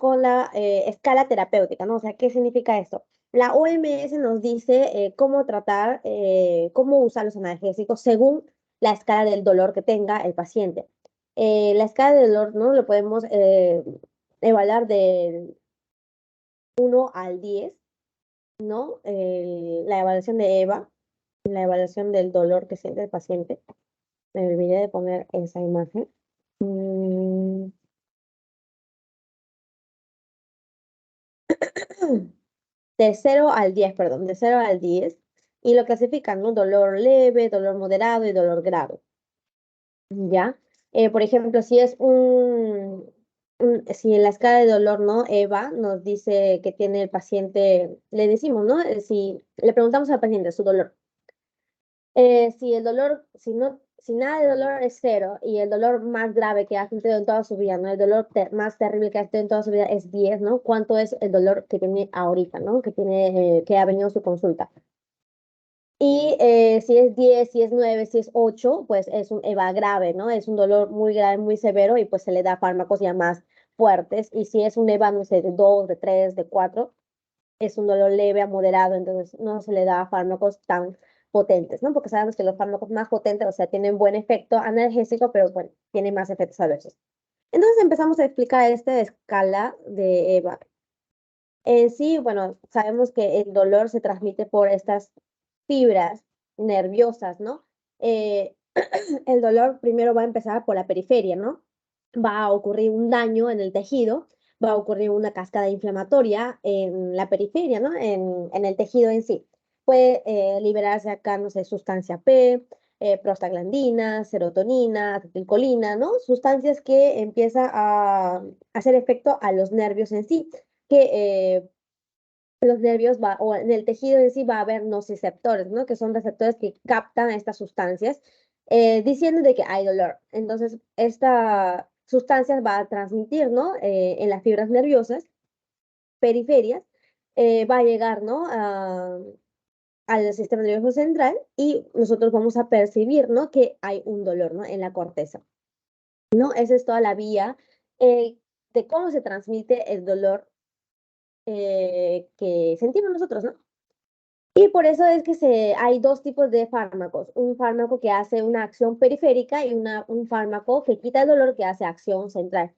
con la escala terapéutica, ¿no? O sea, ¿qué significa esto? La OMS nos dice cómo tratar, cómo usar los analgésicos según la escala del dolor que tenga el paciente. La escala de dolor, ¿no? Lo podemos evaluar del 1 al 10, ¿no? La evaluación de EVA, la evaluación del dolor que siente el paciente. Me olvidé de poner esa imagen. Mm, de 0 al 10, perdón, de 0 al 10. Y lo clasifican, ¿no? Dolor leve, dolor moderado y dolor grave. ¿Ya? Por ejemplo, si es si en la escala de dolor, ¿no? EVA nos dice que tiene el paciente, le decimos, ¿no? Si le preguntamos al paciente su dolor. Si el dolor, si no, si nada de dolor es 0 y el dolor más grave que ha sentido en toda su vida, ¿no? El dolor más terrible que ha sentido en toda su vida es 10, ¿no? ¿Cuánto es el dolor que tiene ahorita, ¿no? Que ha venido a su consulta. Y si es 10, si es 9, si es 8, pues es un EVA grave, ¿no? Es un dolor muy grave, muy severo y pues se le da fármacos ya más fuertes. Y si es un EVA, no sé, de 2, de 3, de 4, es un dolor leve a moderado, entonces no se le da fármacos tan potentes, ¿no? Porque sabemos que los fármacos más potentes, o sea, tienen buen efecto analgésico, pero bueno, tienen más efectos adversos. Entonces empezamos a explicar esta escala de EVA. En sí, bueno, sabemos que el dolor se transmite por estas fibras nerviosas, ¿no? Eh, el dolor primero va a empezar por la periferia, ¿no? Va a ocurrir un daño en el tejido, va a ocurrir una cascada inflamatoria en la periferia, ¿no? En el tejido en sí. Puede liberarse acá, no sé, sustancia P, prostaglandina, serotonina, acetilcolina, ¿no? Sustancias que empiezan a hacer efecto a los nervios en sí, que los nervios o en el tejido en sí va a haber nociceptores, ¿no? Que son receptores que captan estas sustancias, diciendo de que hay dolor. Entonces, esta sustancia va a transmitir, ¿no? En las fibras nerviosas periferias, va a llegar, ¿no? Al sistema nervioso central y nosotros vamos a percibir, ¿no? Que hay un dolor, ¿no? En la corteza, ¿no? Esa es toda la vía eh, de cómo se transmite el dolor que sentimos nosotros, ¿no? Y por eso es que hay dos tipos de fármacos, un fármaco que hace una acción periférica y un fármaco que quita el dolor que hace acción central.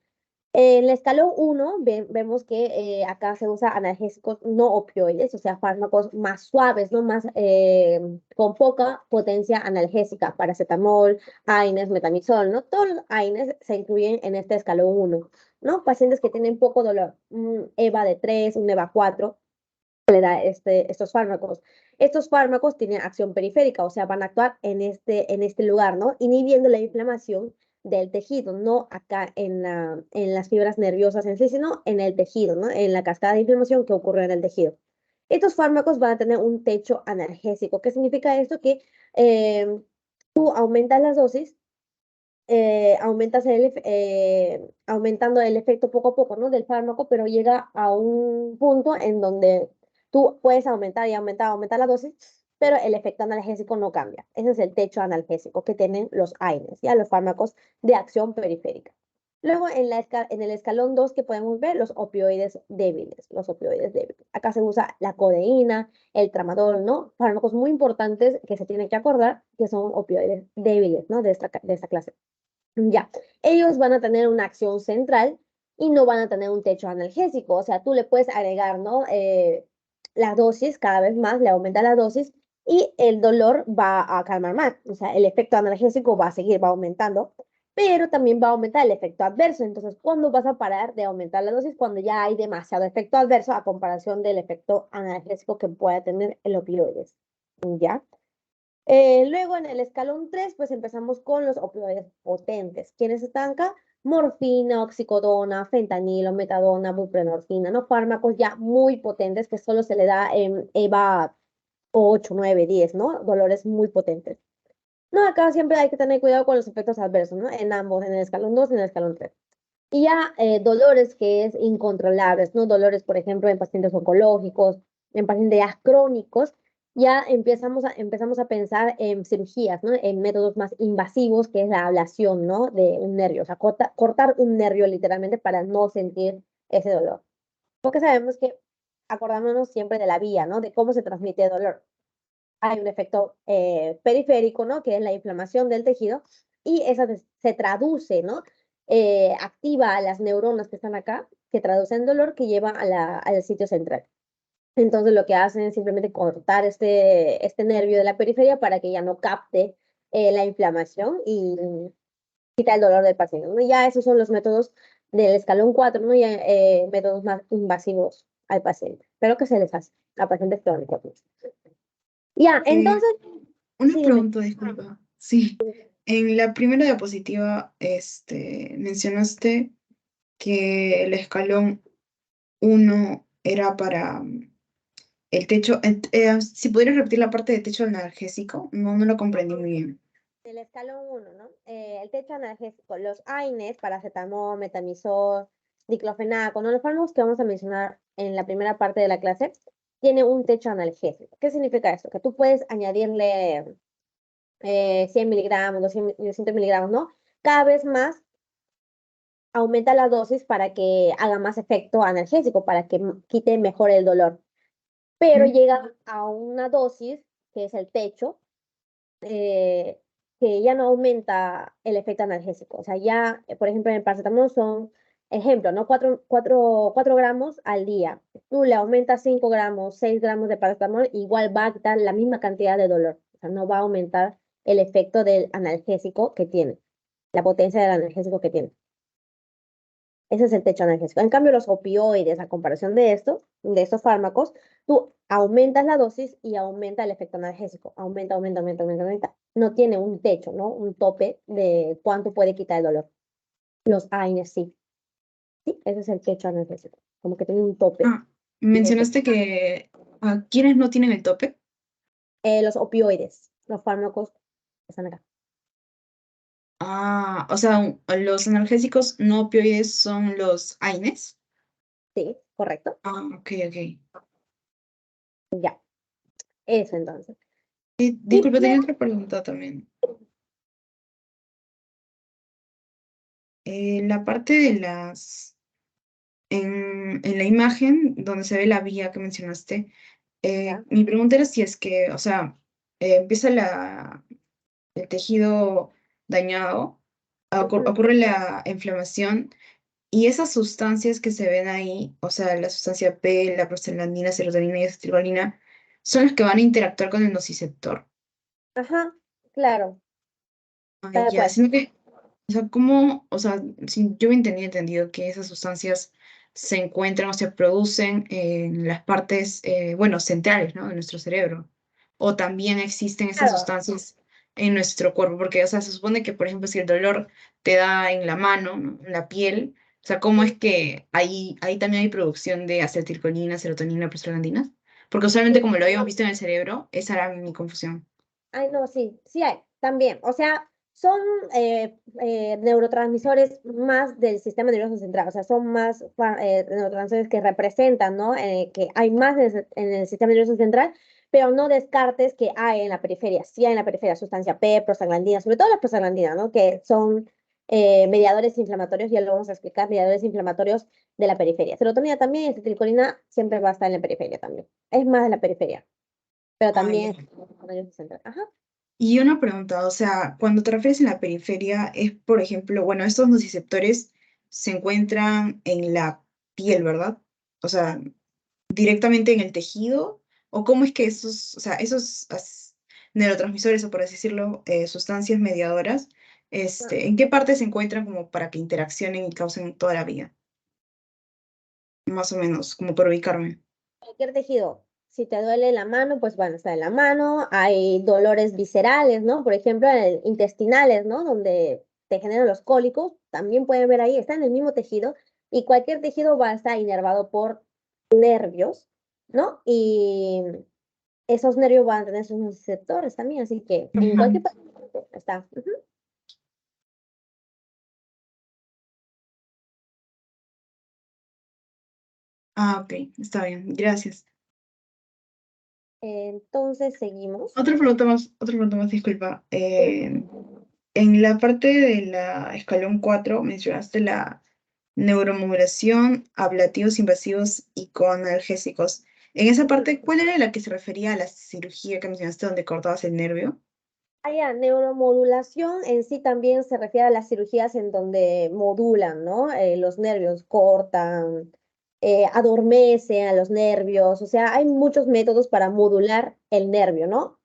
En el escalón 1 vemos que acá se usa analgésicos no opioides, o sea, fármacos más suaves, ¿no? Más, con poca potencia analgésica, paracetamol, AINES, metamizol, ¿no? Todos los AINES se incluyen en este escalón 1, ¿no? Pacientes que tienen poco dolor, un EVA de 3, un EVA 4 le da estos fármacos. Estos fármacos tienen acción periférica, o sea, van a actuar en este lugar, ¿no? Inhibiendo la inflamación del tejido, no acá en las fibras nerviosas en sí, sino en el tejido, ¿no? En la cascada de inflamación que ocurre en el tejido. Estos fármacos van a tener un techo analgésico. ¿Qué significa esto? Que eh, tú aumentas las dosis, aumentando el efecto poco a poco, ¿no? Del fármaco, pero llega a un punto en donde tú puedes aumentar y aumentar la dosis, pero el efecto analgésico no cambia. Ese es el techo analgésico que tienen los AINES, ya los fármacos de acción periférica. Luego, en el escalón 2 que podemos ver los opioides débiles, los opioides débiles. Acá se usa la codeína, el tramadol, ¿no? Fármacos muy importantes que se tienen que acordar que son opioides débiles, ¿no? De esta clase. Ya, ellos van a tener una acción central y no van a tener un techo analgésico. O sea, tú le puedes agregar, ¿no? La dosis cada vez más, le aumenta la dosis y el dolor va a calmar más. O sea, el efecto analgésico va a seguir, va aumentando, pero también va a aumentar el efecto adverso. Entonces, ¿cuándo vas a parar de aumentar la dosis? Cuando ya hay demasiado efecto adverso a comparación del efecto analgésico que puede tener el opioides. ¿Ya? Luego en el escalón 3 pues empezamos con los opioides potentes. ¿Quiénes están acá? Morfina, oxicodona, fentanilo, metadona, buprenorfina, ¿no? Fármacos ya muy potentes que solo se le da en EVA 8, 9, 10, ¿no? Dolores muy potentes. No, acá siempre hay que tener cuidado con los efectos adversos, ¿no? En ambos, en el escalón 2 y en el escalón 3. Y ya dolores que es incontrolables, ¿no? Dolores, por ejemplo, en pacientes oncológicos, en pacientes ya crónicos, ya empezamos a pensar en cirugías, ¿no? En métodos más invasivos, que es la ablación, ¿no? De un nervio, o sea, cortar un nervio literalmente para no sentir ese dolor. Porque sabemos que, acordándonos siempre de la vía, ¿no? De cómo se transmite el dolor. Hay un efecto periférico, ¿no? Que es la inflamación del tejido, y esa se traduce, ¿no? Activa a las neuronas que están acá, que traducen dolor, que lleva al sitio central. Entonces lo que hacen es simplemente cortar este nervio de la periferia para que ya no capte la inflamación y quita el dolor del paciente, ¿no? Ya esos son los métodos del escalón 4, ¿no? Ya, métodos más invasivos al paciente, pero que se les hace a pacientes crónicos. Ya, Eh, entonces, una sí, dime. pregunta, disculpa. Sí, en la primera diapositiva, mencionaste que el escalón uno era para el techo. Si pudieras repetir la parte de techo analgésico, no lo comprendí muy bien. El escalón 1, ¿no? El techo analgésico, los AINES, paracetamol, metamizol, diclofenaco, ¿no? Los fármacos que vamos a mencionar en la primera parte de la clase, tiene un techo analgésico. ¿Qué significa esto? Que tú puedes añadirle 100 miligramos, 200 miligramos, ¿no? Cada vez más aumenta la dosis para que haga más efecto analgésico, para que quite mejor el dolor. Pero Mm. llega a una dosis, que es el techo, eh, que ya no aumenta el efecto analgésico. O sea, ya, por ejemplo, en el paracetamol son, ejemplo, ¿no? 4 gramos al día. Tú le aumentas 5 gramos, 6 gramos de paracetamol, igual va a quitar la misma cantidad de dolor. O sea, no va a aumentar el efecto del analgésico que tiene, la potencia del analgésico que tiene. Ese es el techo analgésico. En cambio, los opioides, a comparación de estos fármacos, tú aumentas la dosis y aumenta el efecto analgésico. Aumenta, aumenta, aumenta, aumenta, aumenta. No tiene un techo, ¿no? Un tope de cuánto puede quitar el dolor. Los AINES sí. Sí, ese es el techo analgésico. Como que tiene un tope Ah, de efecto. mencionaste que ¿quiénes no tienen el tope? Los opioides, los fármacos que están acá. Ah, o sea, los analgésicos no opioides son los AINES. Sí, correcto. Ah, ok, ok. Ya, eso entonces. Y Disculpa, tenía otra pregunta también. La parte de en la imagen donde se ve la vía que mencionaste, ya. mi pregunta era si es que, o sea, empieza el tejido dañado, Ujú. ocurre la inflamación y esas sustancias que se ven ahí, o sea, la sustancia P, la prostaglandina, serotonina y acetilcolina, son las que van a interactuar con el nociceptor. Ajá, claro, Ah, tal ya, cual. sino que, o sea, ¿cómo? O sea, si yo entendido que esas sustancias se encuentran o se producen en las partes, bueno, centrales, ¿no? De nuestro cerebro. O también existen esas Claro. sustancias en nuestro cuerpo, porque, o sea, se supone que, por ejemplo, si el dolor te da en la mano, ¿no? En la piel, o sea, ¿cómo es que ahí también hay producción de acetilcolina, serotonina, prostaglandinas? Porque usualmente Sí. como lo habíamos visto en el cerebro, esa era mi confusión. Ay, no, sí, sí hay, también. O sea, son neurotransmisores más del sistema nervioso central, o sea, son más neurotransmisores que representan, ¿no? Que hay más en el sistema nervioso central, pero no descartes que hay en la periferia. Sí hay en la periferia sustancia P, prostaglandina, sobre todo las prostaglandinas, ¿no? Que son mediadores inflamatorios, ya lo vamos a explicar, mediadores inflamatorios de la periferia. Serotonina también, acetilcolina siempre va a estar en la periferia también. Es más de la periferia, pero Ah, ya. también en el sistema nervioso central. Ajá. Y una pregunta, o sea, cuando te refieres en la periferia, es, por ejemplo, bueno, estos nociceptores se encuentran en la piel, ¿verdad? O sea, directamente en el tejido, o cómo es que esos, o sea, neurotransmisores, o por así decirlo, sustancias mediadoras, ¿en qué parte se encuentran como para que interaccionen y causen toda la vida? Más o menos, como para ubicarme. Cualquier tejido. Si te duele la mano, pues van a estar en la mano. Hay dolores viscerales, ¿no? Por ejemplo, intestinales, ¿no? Donde te generan los cólicos, también pueden ver ahí, está en el mismo tejido y cualquier tejido va a estar inervado por nervios, ¿no? Y esos nervios van a tener sus receptores también, así que en cualquier Ujú. parte está. Ujú. Ah, ok, está bien, gracias. Entonces seguimos. Otra pregunta más, disculpa. En la parte de la escalón 4 mencionaste neuromodulación, ablativos invasivos y coanalgésicos. En esa parte, ¿cuál era la que se refería a la cirugía que mencionaste donde cortabas el nervio? Neuromodulación en sí también se refiere a las cirugías en donde modulan, ¿no? Los nervios, cortan, adormecen a los nervios, o sea, hay muchos métodos para modular el nervio, ¿no?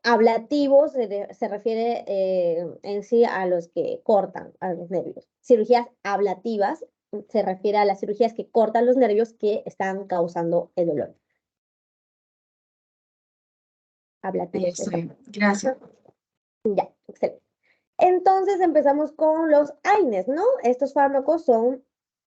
Ablativos se refiere en sí a los que cortan a los nervios. Cirugías ablativas se refiere a las cirugías que cortan los nervios que están causando el dolor. Ahí Ablativos, está exacto. bien. Gracias. Ajá. Ya, excelente. Entonces empezamos con los AINES, ¿no? Estos fármacos son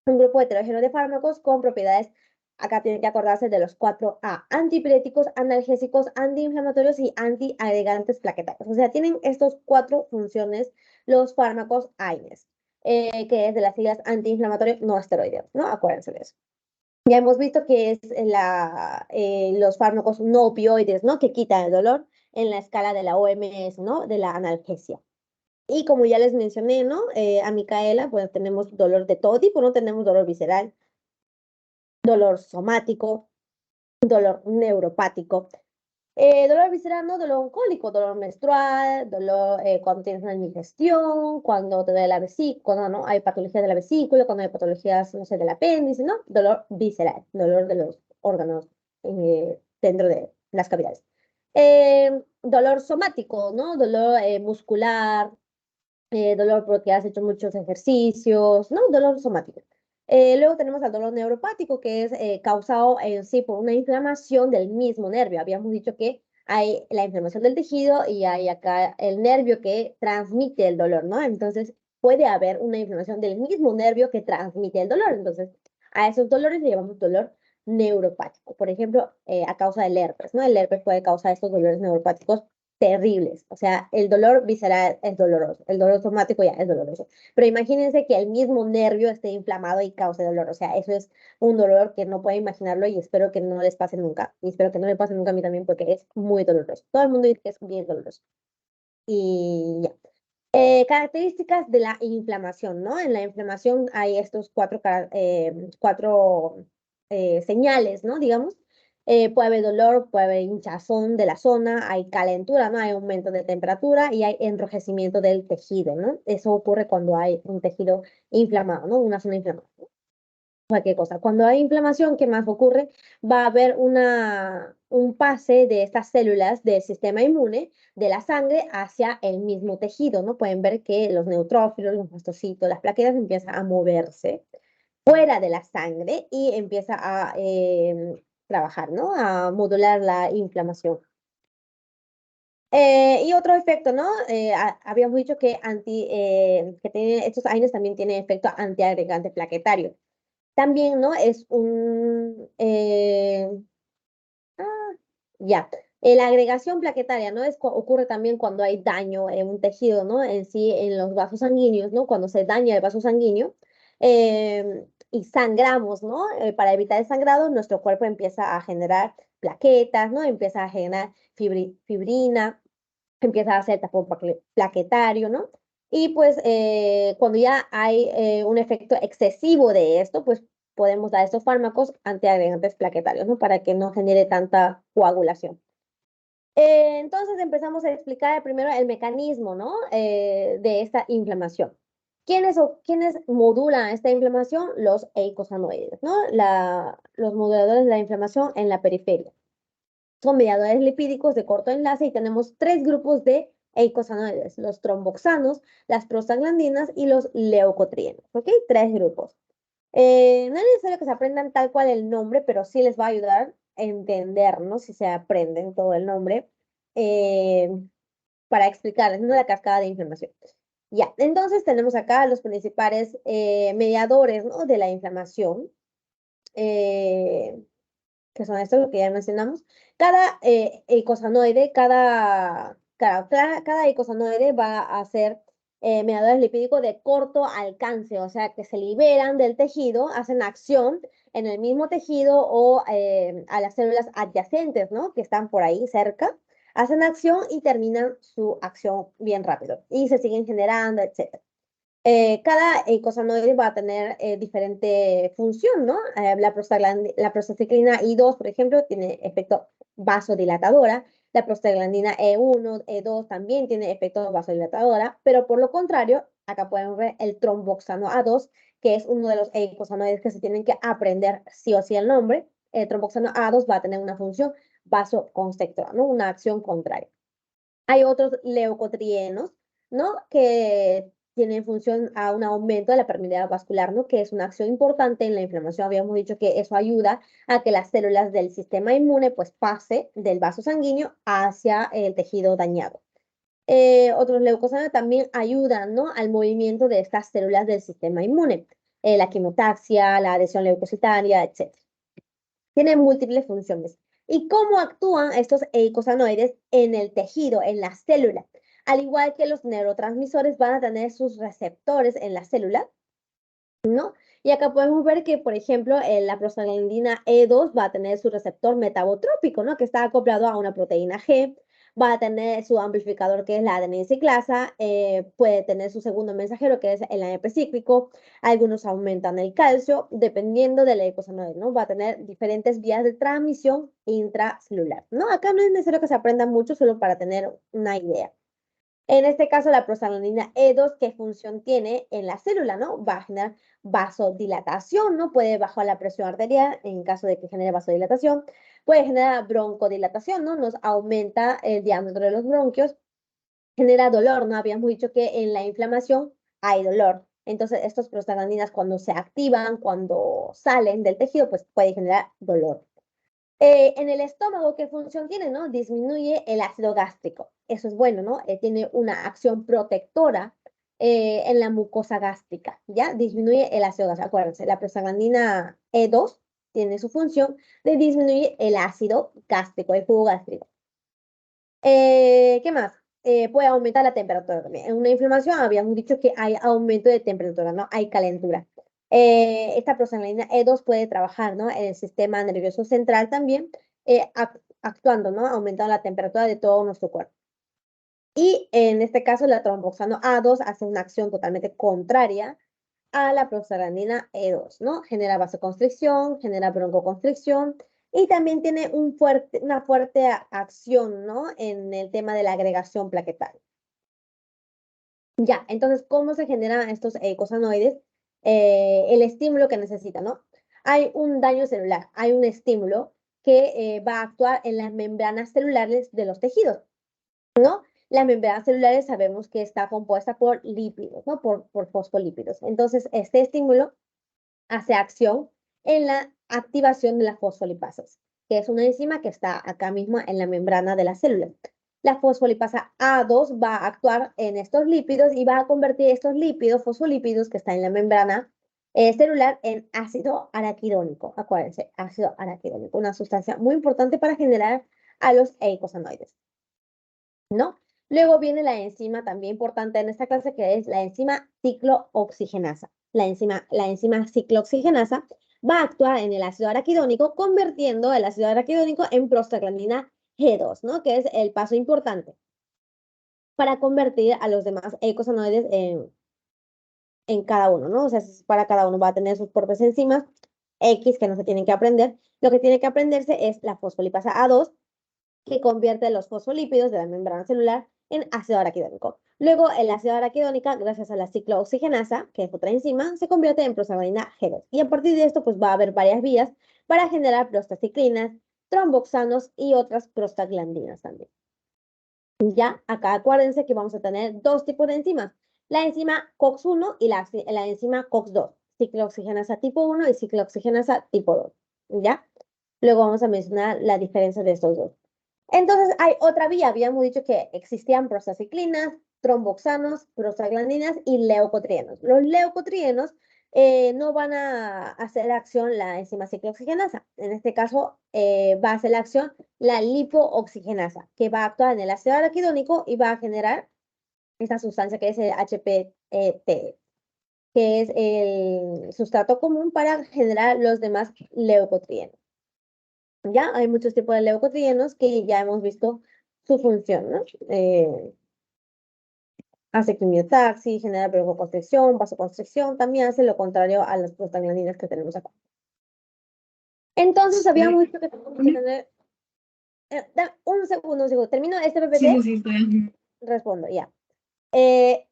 un grupo heterogéneo de fármacos con propiedades, acá tienen que acordarse de los 4A, antipiréticos, analgésicos, antiinflamatorios y antiagregantes plaquetarios. O sea, tienen estas 4 funciones los fármacos AINES, que es de las siglas antiinflamatorios no esteroideos, ¿no? Acuérdense de eso. Ya hemos visto que es los fármacos no opioides, ¿no? Que quitan el dolor en la escala de la OMS, ¿no? De la analgesia. Y como ya les mencioné, ¿no? A Micaela, pues tenemos dolor de todo tipo, ¿no? Tenemos dolor visceral, dolor somático, dolor neuropático. Dolor visceral, ¿no? Dolor oncólico, dolor menstrual, dolor cuando tienes una indigestión, cuando te duele la vesícula, cuando no hay patologías de la vesícula, cuando hay patologías, no sé, del apéndice, ¿no? Dolor visceral, dolor de los órganos dentro de las cavidades. Dolor somático, ¿no? Dolor muscular, dolor porque has hecho muchos ejercicios, ¿no? Dolor somático. Luego tenemos al dolor neuropático, que es causado en sí por una inflamación del mismo nervio. Habíamos dicho que hay la inflamación del tejido y hay acá el nervio que transmite el dolor, ¿no? Entonces, puede haber una inflamación del mismo nervio que transmite el dolor. Entonces, a esos dolores le llamamos dolor neuropático. Por ejemplo, a causa del herpes, ¿no? El herpes puede causar estos dolores neuropáticos terribles. O sea, el dolor visceral es doloroso, el dolor somático ya es doloroso. Pero imagínense que el mismo nervio esté inflamado y cause dolor. O sea, eso es un dolor que no puedo imaginarlo y espero que no les pase nunca. Y espero que no le pase nunca a mí también porque es muy doloroso. Todo el mundo dice que es bien doloroso. Y ya. Características de la inflamación, ¿no? En la inflamación hay estos cuatro señales, ¿no? Digamos, puede haber dolor, puede haber hinchazón de la zona, hay calentura, ¿no? Hay aumento de temperatura y hay enrojecimiento del tejido, ¿no? Eso ocurre cuando hay un tejido inflamado, ¿no? Una zona inflamada. Cualquier cosa. Cuando hay inflamación, ¿qué más ocurre? Va a haber un pase de estas células del sistema inmune de la sangre hacia el mismo tejido, ¿no? Pueden ver que los neutrófilos, los mastocitos, las plaquetas empiezan a moverse fuera de la sangre y empieza a trabajar, ¿no? A modular la inflamación. Y otro efecto, ¿no? Habíamos dicho que, estos AINES también tienen efecto antiagregante plaquetario. También, ¿no? Es ya. La agregación plaquetaria, ¿no? Ocurre también cuando hay daño en un tejido, ¿no? En sí, en los vasos sanguíneos, ¿no? Cuando se daña el vaso sanguíneo y sangramos, ¿no? Para evitar el sangrado, nuestro cuerpo empieza a generar plaquetas, ¿no? Empieza a generar fibrina, empieza a hacer tapón plaquetario, ¿no? Y pues cuando ya hay un efecto excesivo de esto, pues podemos dar estos fármacos antiagregantes plaquetarios, ¿no? Para que no genere tanta coagulación. Entonces empezamos a explicar primero el mecanismo, ¿no? De esta inflamación. ¿Quiénes modulan esta inflamación? Los eicosanoides, ¿no? Los moduladores de la inflamación en la periferia. Son mediadores lipídicos de corto enlace y tenemos 3 grupos de eicosanoides, los tromboxanos, las prostaglandinas y los leucotrienos, ¿ok? 3 grupos. No es necesario que se aprendan tal cual el nombre, pero sí les va a ayudar a entender, ¿no? Si se aprenden todo el nombre, eh, para explicarles, ¿no? La cascada de inflamación. Ya, entonces tenemos acá los principales mediadores, ¿no? De la inflamación. Eh, que son estos, lo que ya mencionamos. Cada eicosanoide, cada eicosanoide va a ser mediadores lipídicos de corto alcance, o sea, que se liberan del tejido, hacen acción en el mismo tejido o a las células adyacentes, ¿no? Que están por ahí cerca, hacen acción y terminan su acción bien rápido y se siguen generando, etc. Cada eicosanoide va a tener diferente función, ¿no? La prostaciclina I2, por ejemplo, tiene efecto vasodilatadora. La prostaglandina E1, E2 también tiene efecto vasodilatadora, pero por lo contrario, acá podemos ver el tromboxano A2, que es uno de los eicosanoides que se tienen que aprender sí o sí el nombre. El tromboxano A2 va a tener una función vasoconstrictora, ¿no? Una acción contraria. Hay otros leucotrienos, ¿no? Que tienen función a un aumento de la permeabilidad vascular, ¿no? Que es una acción importante en la inflamación. Habíamos dicho que eso ayuda a que las células del sistema inmune pues pase del vaso sanguíneo hacia el tejido dañado. Otros leucocitos también ayudan, ¿no? Al movimiento de estas células del sistema inmune, la quimotaxia, la adhesión leucocitaria, etc. Tienen múltiples funciones. ¿Y cómo actúan estos eicosanoides en el tejido, en la célula? Al igual que los neurotransmisores van a tener sus receptores en la célula, ¿no? Y acá podemos ver que, por ejemplo, la prostaglandina E2 va a tener su receptor metabotrópico, ¿no? Que está acoplado a una proteína G, va a tener su amplificador que es la adenina ciclasa, puede tener su segundo mensajero que es el AMP cíclico, algunos aumentan el calcio, dependiendo del eicosanoide, ¿no? Va a tener diferentes vías de transmisión intracelular, ¿no? Acá no es necesario que se aprenda mucho, solo para tener una idea. En este caso, la prostaglandina E2, ¿qué función tiene en la célula, no? Va a generar vasodilatación, ¿no? Puede bajar la presión arterial en caso de que genere vasodilatación. Puede generar broncodilatación, ¿no? Nos aumenta el diámetro de los bronquios. Genera dolor, ¿no? Habíamos dicho que en la inflamación hay dolor. Entonces, estos prostaglandinas cuando se activan, cuando salen del tejido, pues puede generar dolor. En el estómago, ¿qué función tiene, no? Disminuye el ácido gástrico. Eso es bueno, ¿no? Tiene una acción protectora en la mucosa gástrica, ¿ya? Disminuye el ácido gástrico. Acuérdense, la prostaglandina E2 tiene su función de disminuir el ácido gástrico, el jugo gástrico. ¿Qué más? Puede aumentar la temperatura también. En una inflamación habíamos dicho que hay aumento de temperatura, ¿no? Hay calentura. Esta prostaglandina E2 puede trabajar, ¿no? En el sistema nervioso central también, actuando, ¿no? Aumentando la temperatura de todo nuestro cuerpo. Y en este caso, la tromboxano A2 hace una acción totalmente contraria a la prostaglandina E2, ¿no? Genera vasoconstricción, genera broncoconstricción y también tiene una fuerte acción, ¿no? En el tema de la agregación plaquetal. Ya, entonces, ¿cómo se generan estos eicosanoides? El estímulo que necesita, ¿no? Hay un daño celular, hay un estímulo que va a actuar en las membranas celulares de los tejidos, ¿no? Las membranas celulares sabemos que está compuesta por lípidos, ¿no? Por fosfolípidos. Entonces, este estímulo hace acción en la activación de las fosfolipasas, que es una enzima que está acá mismo en la membrana de la célula. La fosfolipasa A2 va a actuar en estos lípidos y va a convertir estos lípidos, fosfolípidos que están en la membrana celular, en ácido araquidónico. Acuérdense, ácido araquidónico, una sustancia muy importante para generar a los eicosanoides, ¿no? Luego viene la enzima también importante en esta clase, que es la enzima ciclooxigenasa. La enzima ciclooxigenasa va a actuar en el ácido araquidónico, convirtiendo el ácido araquidónico en prostaglandina G2, ¿no? Que es el paso importante para convertir a los demás eicosanoides en cada uno, ¿no? O sea, para cada uno va a tener sus propias enzimas X que no se tienen que aprender. Lo que tiene que aprenderse es la fosfolipasa A2, que convierte los fosfolípidos de la membrana celular en ácido araquidónico. Luego, el ácido araquidónica, gracias a la ciclooxigenasa, que es otra enzima, se convierte en prostaglandina G2. Y a partir de esto, pues va a haber varias vías para generar prostaciclinas, tromboxanos y otras prostaglandinas también. Ya, acá acuérdense que vamos a tener dos tipos de enzimas. La enzima COX-1 y la enzima COX-2. Ciclooxigenasa tipo 1 y ciclooxigenasa tipo 2. ¿Ya? Luego vamos a mencionar la diferencia de estos dos. Entonces, hay otra vía. Habíamos dicho que existían prostaciclinas, tromboxanos, prostaglandinas y leucotrienos. Los leucotrienos no van a hacer acción la enzima ciclooxigenasa. En este caso, va a hacer la acción la lipooxigenasa, que va a actuar en el ácido araquidónico y va a generar esta sustancia que es el HPT, que es el sustrato común para generar los demás leucotrienos. Ya hay muchos tipos de leucotrienos que ya hemos visto su función, ¿no? hace quimiotaxis, genera broncoconstricción, vasoconstricción, también hace lo contrario a las prostaglandinas que tenemos acá. Entonces, habíamos Sí. visto que tenemos que tener... un segundo, termino este Sí, PPT, sí, sí, sí. respondo, ya. Eh,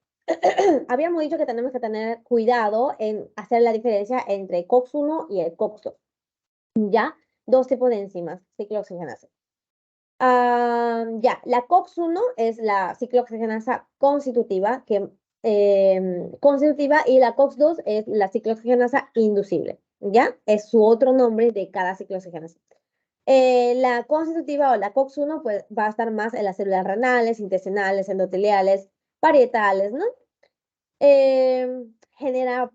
habíamos dicho que tenemos que tener cuidado en hacer la diferencia entre COX-1 y el COX-2, ¿ya? Dos tipos de enzimas, ciclooxigenasa. Ya, la COX-1 es la ciclooxigenasa constitutiva, constitutiva, y la COX-2 es la ciclooxigenasa inducible, ¿ya? Es su otro nombre de cada ciclooxigenasa. La constitutiva o la COX-1 pues, va a estar más en las células renales, intestinales, endoteliales, parietales, ¿no? Genera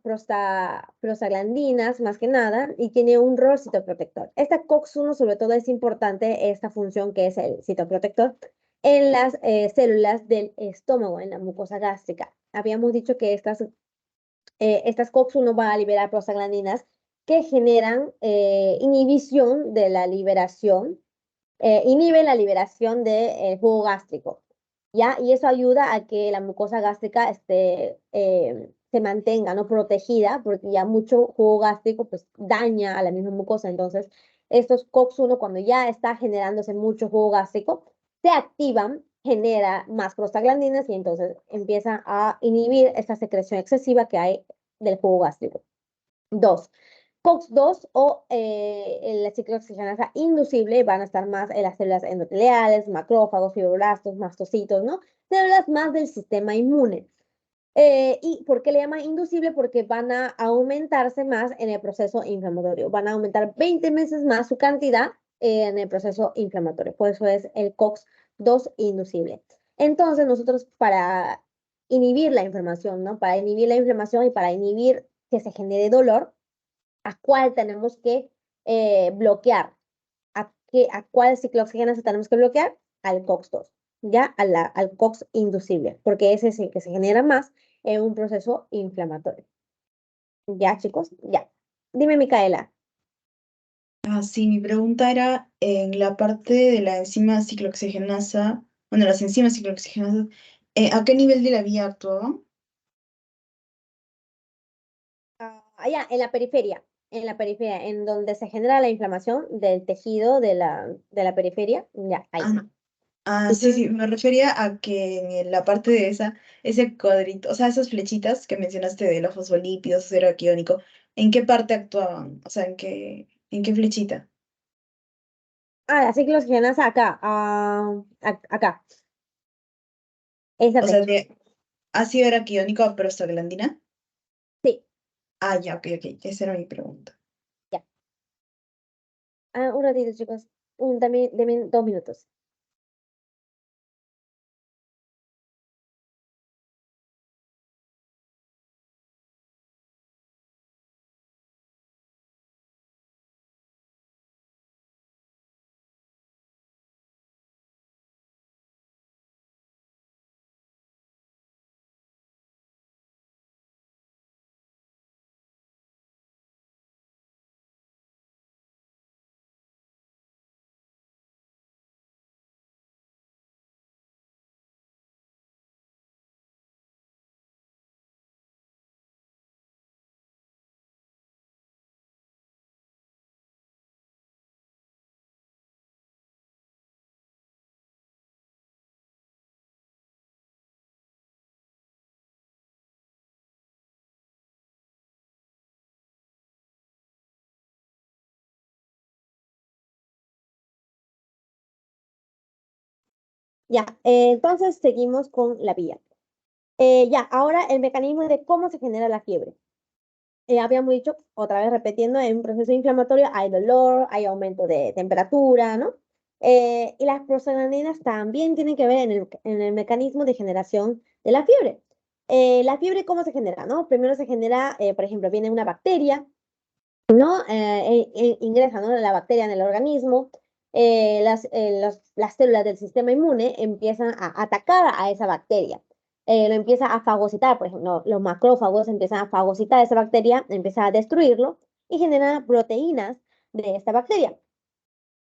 prostaglandinas más que nada y tiene un rol citoprotector. Esta COX-1 sobre todo es importante esta función que es el citoprotector en las células del estómago, en la mucosa gástrica. Habíamos dicho que estas COX-1 van a liberar prostaglandinas que generan inhibición de la liberación, inhiben la liberación del jugo gástrico. ¿Ya? Y eso ayuda a que la mucosa gástrica se mantenga, ¿no? Protegida, porque ya mucho jugo gástrico pues daña a la misma mucosa. Entonces, estos COX-1, cuando ya está generándose mucho jugo gástrico, se activan, genera más prostaglandinas y entonces empieza a inhibir esta secreción excesiva que hay del jugo gástrico. Dos, COX-2 o la ciclooxigenasa inducible van a estar más en las células endoteliales, macrófagos, fibroblastos, mastocitos, ¿no? Células más del sistema inmune. ¿Y por qué le llaman inducible? Porque van a aumentarse más en el proceso inflamatorio. Van a aumentar 20 veces más su cantidad en el proceso inflamatorio. Por eso es el COX-2 inducible. Entonces, nosotros para inhibir la inflamación, ¿no? Para inhibir la inflamación y para inhibir que se genere dolor, ¿a cuál tenemos que bloquear? ¿A cuál ciclooxigenasa tenemos que bloquear? Al COX-2, ¿ya? Al COX inducible, porque ese es el que se genera más en un proceso inflamatorio. ¿Ya, chicos? Ya. Dime, Micaela. Ah, sí, mi pregunta era en la parte de la enzima ciclooxigenasa, bueno, las enzimas ciclooxigenasas, ¿a qué nivel de la vía actuaban? Allá, en la periferia, en donde se genera la inflamación del tejido de la periferia, ya, ahí. Ah, sí, Ujú. sí, me refería a que en la parte de ese cuadrito, o sea, esas flechitas que mencionaste de los fosfolípidos, acero quiónico, ¿en qué parte actuaban? O sea, ¿en qué flechita? La ciclooxigenasa acá, acá, esa O sea, flecha. de ácido araquidónico a prostaglandina. Sí, Ah, ya, ok, ok, esa era mi pregunta. ya. Un ratito, chicos. Dame 2 minutos. Ya, entonces seguimos con la vía. Ya, ahora el mecanismo de cómo se genera la fiebre. Habíamos dicho, otra vez repitiendo, en un proceso inflamatorio hay dolor, hay aumento de temperatura, ¿no? Y las prostaglandinas también tienen que ver en el mecanismo de generación de la fiebre. La fiebre, ¿cómo se genera, no? Primero se genera, por ejemplo, viene una bacteria, ¿no? Ingresa, ¿no? La bacteria en el organismo, las células del sistema inmune empiezan a atacar a esa bacteria. Lo empieza a fagocitar, por ejemplo, los macrófagos empiezan a fagocitar esa bacteria, empiezan a destruirlo y generan proteínas de esta bacteria,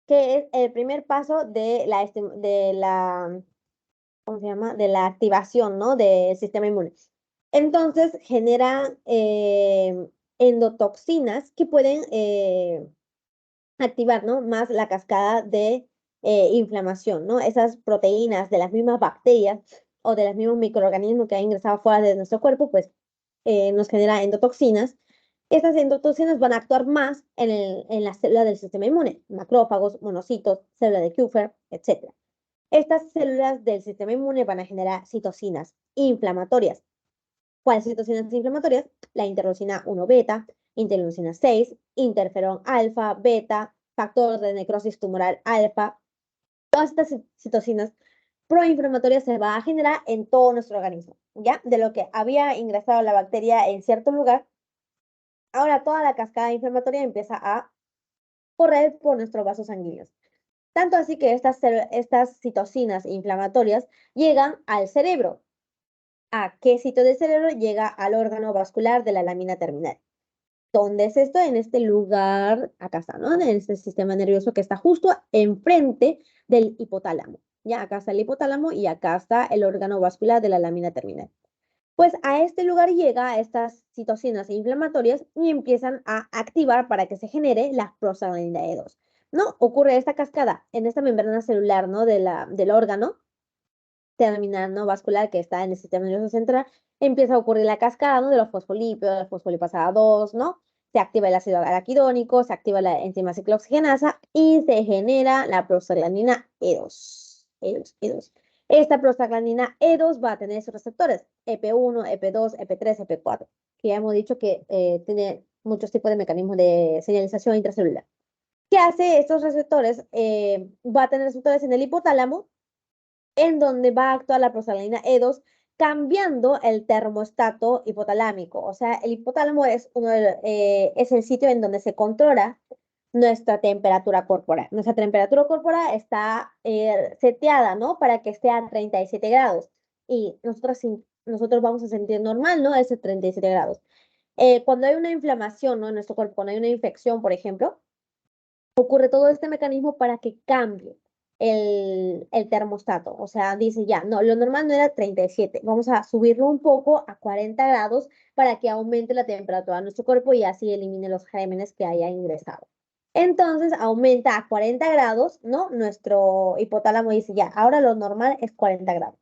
que es el primer paso de la ¿cómo se llama? De la activación, ¿no? Del sistema inmune. Entonces generan endotoxinas que pueden activar, ¿no? Más la cascada de inflamación, ¿no? Esas proteínas de las mismas bacterias o de los mismos microorganismos que han ingresado fuera de nuestro cuerpo, pues nos genera endotoxinas. Estas endotoxinas van a actuar más en las células del sistema inmune, macrófagos, monocitos, células de Kupffer, etc. Estas células del sistema inmune van a generar citocinas inflamatorias. ¿Cuáles citocinas inflamatorias? La interleucina 1 beta, interleucina 6, interferón alfa, beta, factor de necrosis tumoral alfa. Todas estas citocinas proinflamatorias se van a generar en todo nuestro organismo, ¿ya? De lo que había ingresado la bacteria en cierto lugar, ahora toda la cascada inflamatoria empieza a correr por nuestros vasos sanguíneos. Tanto así que estas citocinas inflamatorias llegan al cerebro. ¿A qué sitio del cerebro? Llega al órgano vascular de la lámina terminal. ¿Dónde es esto? En este lugar, acá está, ¿no? En este sistema nervioso que está justo enfrente del hipotálamo. Ya, acá está el hipotálamo y acá está el órgano vascular de la lámina terminal. Pues a este lugar llega estas citocinas inflamatorias y empiezan a activar para que se genere la prostaglandina E2. ¿No? Ocurre esta cascada en esta membrana celular, ¿no? Del órgano terminal, ¿no? Vascular que está en el sistema nervioso central, empieza a ocurrir la cascada, ¿no? De los fosfolípidos, la fosfolipasa 2, ¿no? Se activa el ácido araquidónico, se activa la enzima ciclooxigenasa y se genera la prostaglandina E2. E2. Esta prostaglandina E2 va a tener sus receptores, EP1, EP2, EP3, EP4, que ya hemos dicho que tiene muchos tipos de mecanismos de señalización intracelular. ¿Qué hace estos receptores? Va a tener receptores en el hipotálamo, en donde va a actuar la prostaglandina E2, cambiando el termostato hipotalámico. O sea, el hipotálamo es el sitio en donde se controla nuestra temperatura corporal. Nuestra temperatura corporal está seteada, ¿no? Para que esté a 37 grados. Y nosotros vamos a sentir normal, ¿no? Ese 37 grados. Cuando hay una inflamación, ¿no? En nuestro cuerpo, cuando hay una infección, por ejemplo, ocurre todo este mecanismo para que cambie el termostato. O sea, dice ya, no, lo normal no era 37, vamos a subirlo un poco a 40 grados para que aumente la temperatura de nuestro cuerpo y así elimine los gérmenes que haya ingresado. Entonces aumenta a 40 grados, ¿no? Nuestro hipotálamo dice ya, ahora lo normal es 40 grados.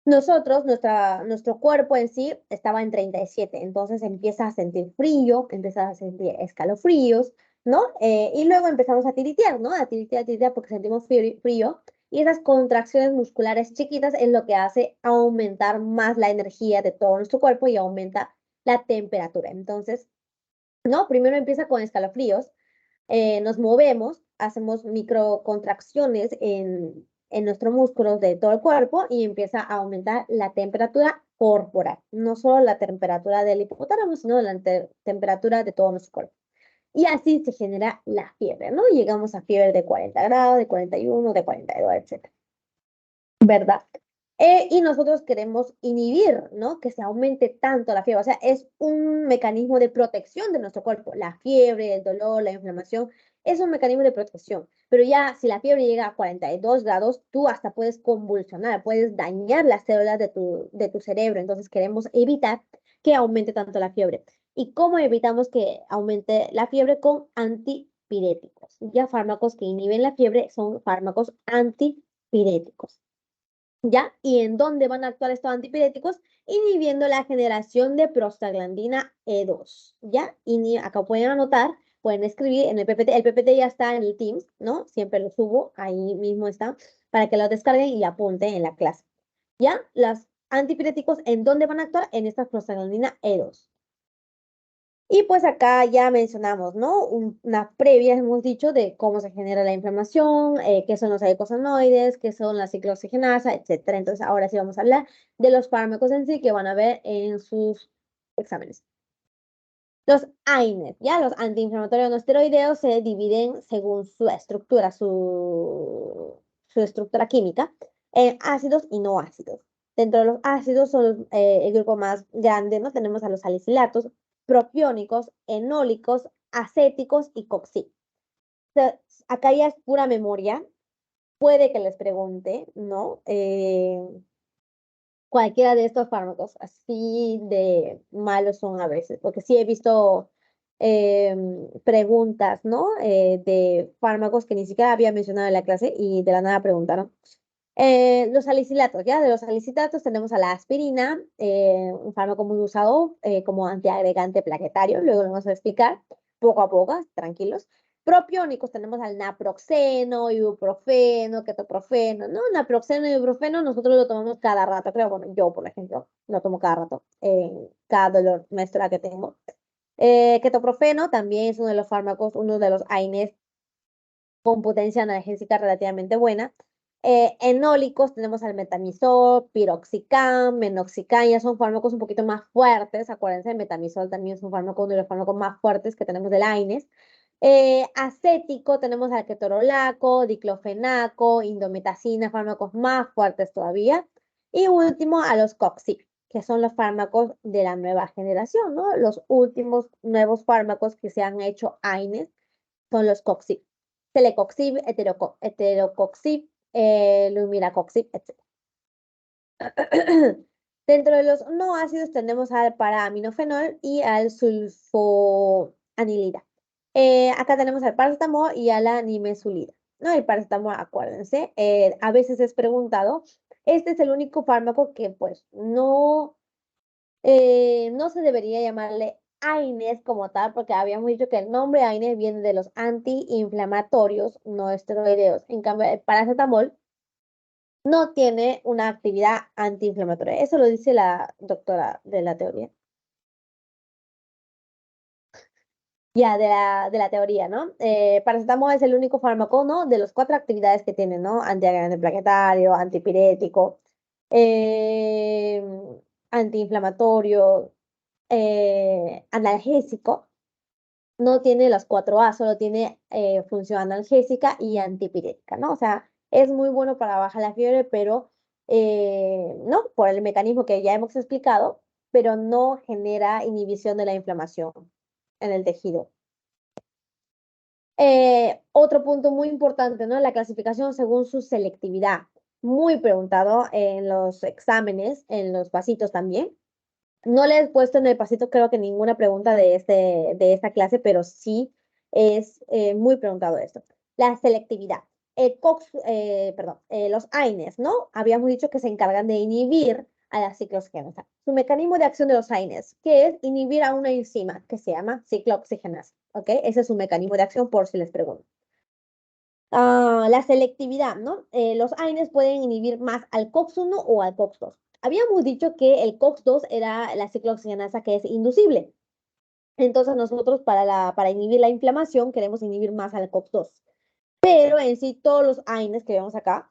Nuestro cuerpo en sí estaba en 37, entonces empieza a sentir frío, empieza a sentir escalofríos, ¿no? Y luego empezamos a tiritear, ¿no? A tiritear porque sentimos frío. Y esas contracciones musculares chiquitas es lo que hace aumentar más la energía de todo nuestro cuerpo y aumenta la temperatura. Entonces, ¿no? Primero empieza con escalofríos, nos movemos, hacemos microcontracciones en nuestros músculos de todo el cuerpo y empieza a aumentar la temperatura corporal, no solo la temperatura del hipotálamo, sino la temperatura de todo nuestro cuerpo. Y así se genera la fiebre, ¿no? Llegamos a fiebre de 40 grados, de 41, de 42, etc. ¿Verdad? Y nosotros queremos inhibir, ¿no? Que se aumente tanto la fiebre. O sea, es un mecanismo de protección de nuestro cuerpo. La fiebre, el dolor, la inflamación, es un mecanismo de protección. Pero ya si la fiebre llega a 42 grados, tú hasta puedes convulsionar, puedes dañar las células de tu cerebro. Entonces queremos evitar que aumente tanto la fiebre. ¿Y cómo evitamos que aumente la fiebre? Con antipiréticos. Ya fármacos que inhiben la fiebre son fármacos antipiréticos. ¿Ya? ¿Y en dónde van a actuar estos antipiréticos? Inhibiendo la generación de prostaglandina E2, ¿ya? Y acá pueden anotar, pueden escribir en el PPT ya está en el Teams, ¿no? Siempre lo subo, ahí mismo está, para que lo descarguen y apunten en la clase, ¿ya? Los antipiréticos, ¿en dónde van a actuar? En esta prostaglandina E2. Y pues acá ya mencionamos, ¿no? Una previa, hemos dicho, de cómo se genera la inflamación, qué son los eicosanoides, qué son la ciclooxigenasa, etcétera. Entonces, ahora sí vamos a hablar de los fármacos en sí que van a ver en sus exámenes. Los AINES, ¿ya? Los antiinflamatorios no esteroideos se dividen según su estructura, su estructura química, en ácidos y no ácidos. Dentro de los ácidos son el grupo más grande, ¿no? Tenemos a los salicilatos, propiónicos, enólicos, acéticos y coxí. Acá ya es pura memoria, puede que les pregunte, ¿no? Cualquiera de estos fármacos, así de malos son a veces, porque sí he visto preguntas, ¿no? De fármacos que ni siquiera había mencionado en la clase y de la nada preguntaron. Los salicilatos, ¿ya? De los salicilatos tenemos a la aspirina, un fármaco muy usado como antiagregante plaquetario, luego lo vamos a explicar poco a poco, tranquilos. Propiónicos tenemos al naproxeno, ibuprofeno, ketoprofeno, ¿no? Naproxeno y ibuprofeno nosotros lo tomamos cada rato, creo, bueno, yo por ejemplo, lo tomo cada rato, cada dolor menstrual que tengo. Ketoprofeno también es uno de los fármacos, uno de los AINES con potencia analgésica relativamente buena. Enólicos tenemos al metamizol, piroxicam, menoxicam, ya son fármacos un poquito más fuertes. Acuérdense, el metamizol también es un fármaco, uno de los fármacos más fuertes que tenemos del AINES. Acético tenemos al ketorolaco, diclofenaco, indometacina, fármacos más fuertes todavía. Y último, a los coxib, que son los fármacos de la nueva generación, ¿no? Los últimos nuevos fármacos que se han hecho AINES son los coxib. Celecoxib, heterocoxib, lumiracoxib, etc. Dentro de los no ácidos tenemos al paraminofenol y al sulfoanilida. Acá tenemos al paracetamol y a la nimesulida. ¿No? El paracetamol, acuérdense, a veces es preguntado. Este es el único fármaco que pues no se debería llamarle AINES como tal, porque habíamos dicho que el nombre AINES viene de los antiinflamatorios no esteroideos. En cambio, el paracetamol no tiene una actividad antiinflamatoria. Eso lo dice la doctora de la teoría. Ya, de la teoría, ¿no? Paracetamol es el único fármaco, ¿no? De las 4 actividades que tiene, ¿no? Antiagregante plaquetario, antipirético, eh, antiinflamatorio, analgésico. No tiene las 4A, solo tiene función analgésica y antipirética, ¿no? O sea, es muy bueno para bajar la fiebre, pero no, por el mecanismo que ya hemos explicado, pero no genera inhibición de la inflamación en el tejido. Otro punto muy importante, ¿no? La clasificación según su selectividad. Muy preguntado en los exámenes, en los pasitos también. No le he puesto en el pasito, creo que ninguna pregunta de esta clase, pero sí es muy preguntado esto. La selectividad. Los AINES, ¿no? Habíamos dicho que se encargan de inhibir a la ciclooxigenasa. Su mecanismo de acción de los AINES, que es inhibir a una enzima que se llama ciclooxigenasa, ¿ok? Ese es su mecanismo de acción por si les pregunto. La selectividad, ¿no? Los AINES pueden inhibir más al COX-1 o al COX-2. Habíamos dicho que el COX-2 era la ciclooxigenasa que es inducible. Entonces nosotros para inhibir la inflamación queremos inhibir más al COX-2. Pero en sí todos los AINES que vemos acá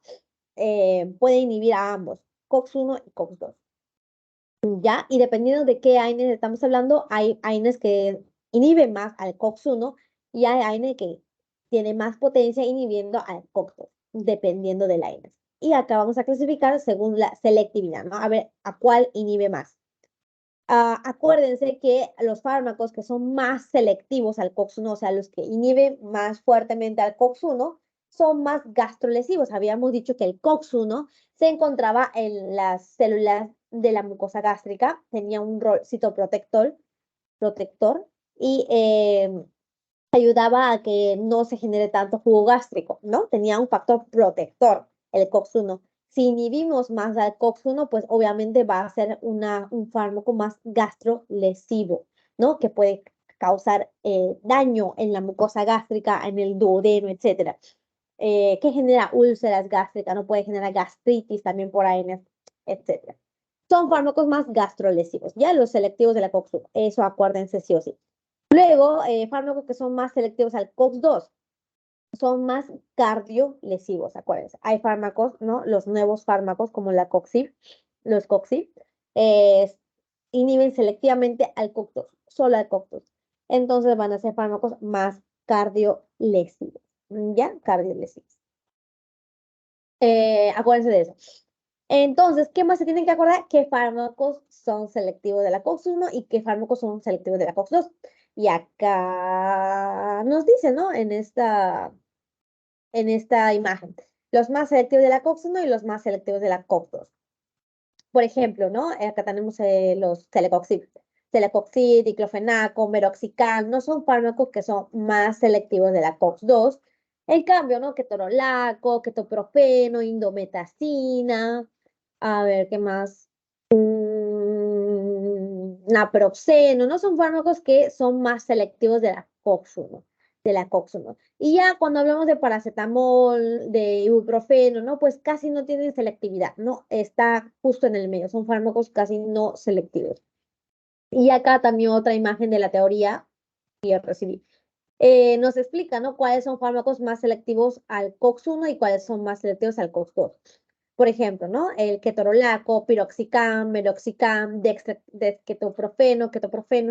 pueden inhibir a ambos, COX-1 y COX-2. ¿Ya? Y dependiendo de qué AINES estamos hablando, hay AINES que inhiben más al COX-1 y hay AINES que tiene más potencia inhibiendo al COX-2, dependiendo del AINES. Y acá vamos a clasificar según la selectividad, ¿no? A ver, ¿a cuál inhibe más? Acuérdense que los fármacos que son más selectivos al COX-1, o sea, los que inhiben más fuertemente al COX-1, son más gastrolesivos. Habíamos dicho que el COX-1 se encontraba en las células de la mucosa gástrica, tenía un rol protector y ayudaba a que no se genere tanto jugo gástrico, ¿no? Tenía un factor protector, el COX-1. Si inhibimos más al COX-1, pues obviamente va a ser un fármaco más gastrolesivo, ¿no? Que puede causar daño en la mucosa gástrica, en el duodeno, etcétera. Que genera úlceras gástricas, no puede generar gastritis también por ANS, etcétera. Son fármacos más gastrolesivos, ya los selectivos de la COX-1, eso acuérdense sí o sí. Luego, fármacos que son más selectivos al COX-2 son más cardiolesivos, acuérdense. Hay fármacos, ¿no? Los nuevos fármacos como la Coxib, los Coxib, eh, inhiben selectivamente al COX-2, solo al COX-2. Entonces van a ser fármacos más cardiolesivos, ¿ya? Cardiolesivos. Acuérdense de eso. Entonces, ¿qué más se tienen que acordar? ¿Qué fármacos son selectivos de la COX-1 y qué fármacos son selectivos de la COX-2? Y acá nos dice, ¿no? En esta imagen. los más selectivos de la COX-1 y los más selectivos de la COX-2. Por ejemplo, ¿no? Acá tenemos los celecoxib. Celecoxib, diclofenaco, meroxicam, no son fármacos que son más selectivos de la COX-2. En cambio, ¿no? Ketorolaco, ketoprofeno, indometacina, a ver, ¿qué más? Naproxeno, no son fármacos que son más selectivos de la COX-1, de la COX-1. Y ya cuando hablamos de paracetamol, de ibuprofeno, ¿no? Pues casi no tienen selectividad, ¿no? Está justo en el medio, son fármacos casi no selectivos. Y acá también otra imagen de la teoría que yo recibí. Nos explica, ¿no? Cuáles son fármacos más selectivos al COX-1 y cuáles son más selectivos al COX-2. Por ejemplo, ¿no? El ketorolaco, piroxicam, meroxicam, ketoprofeno,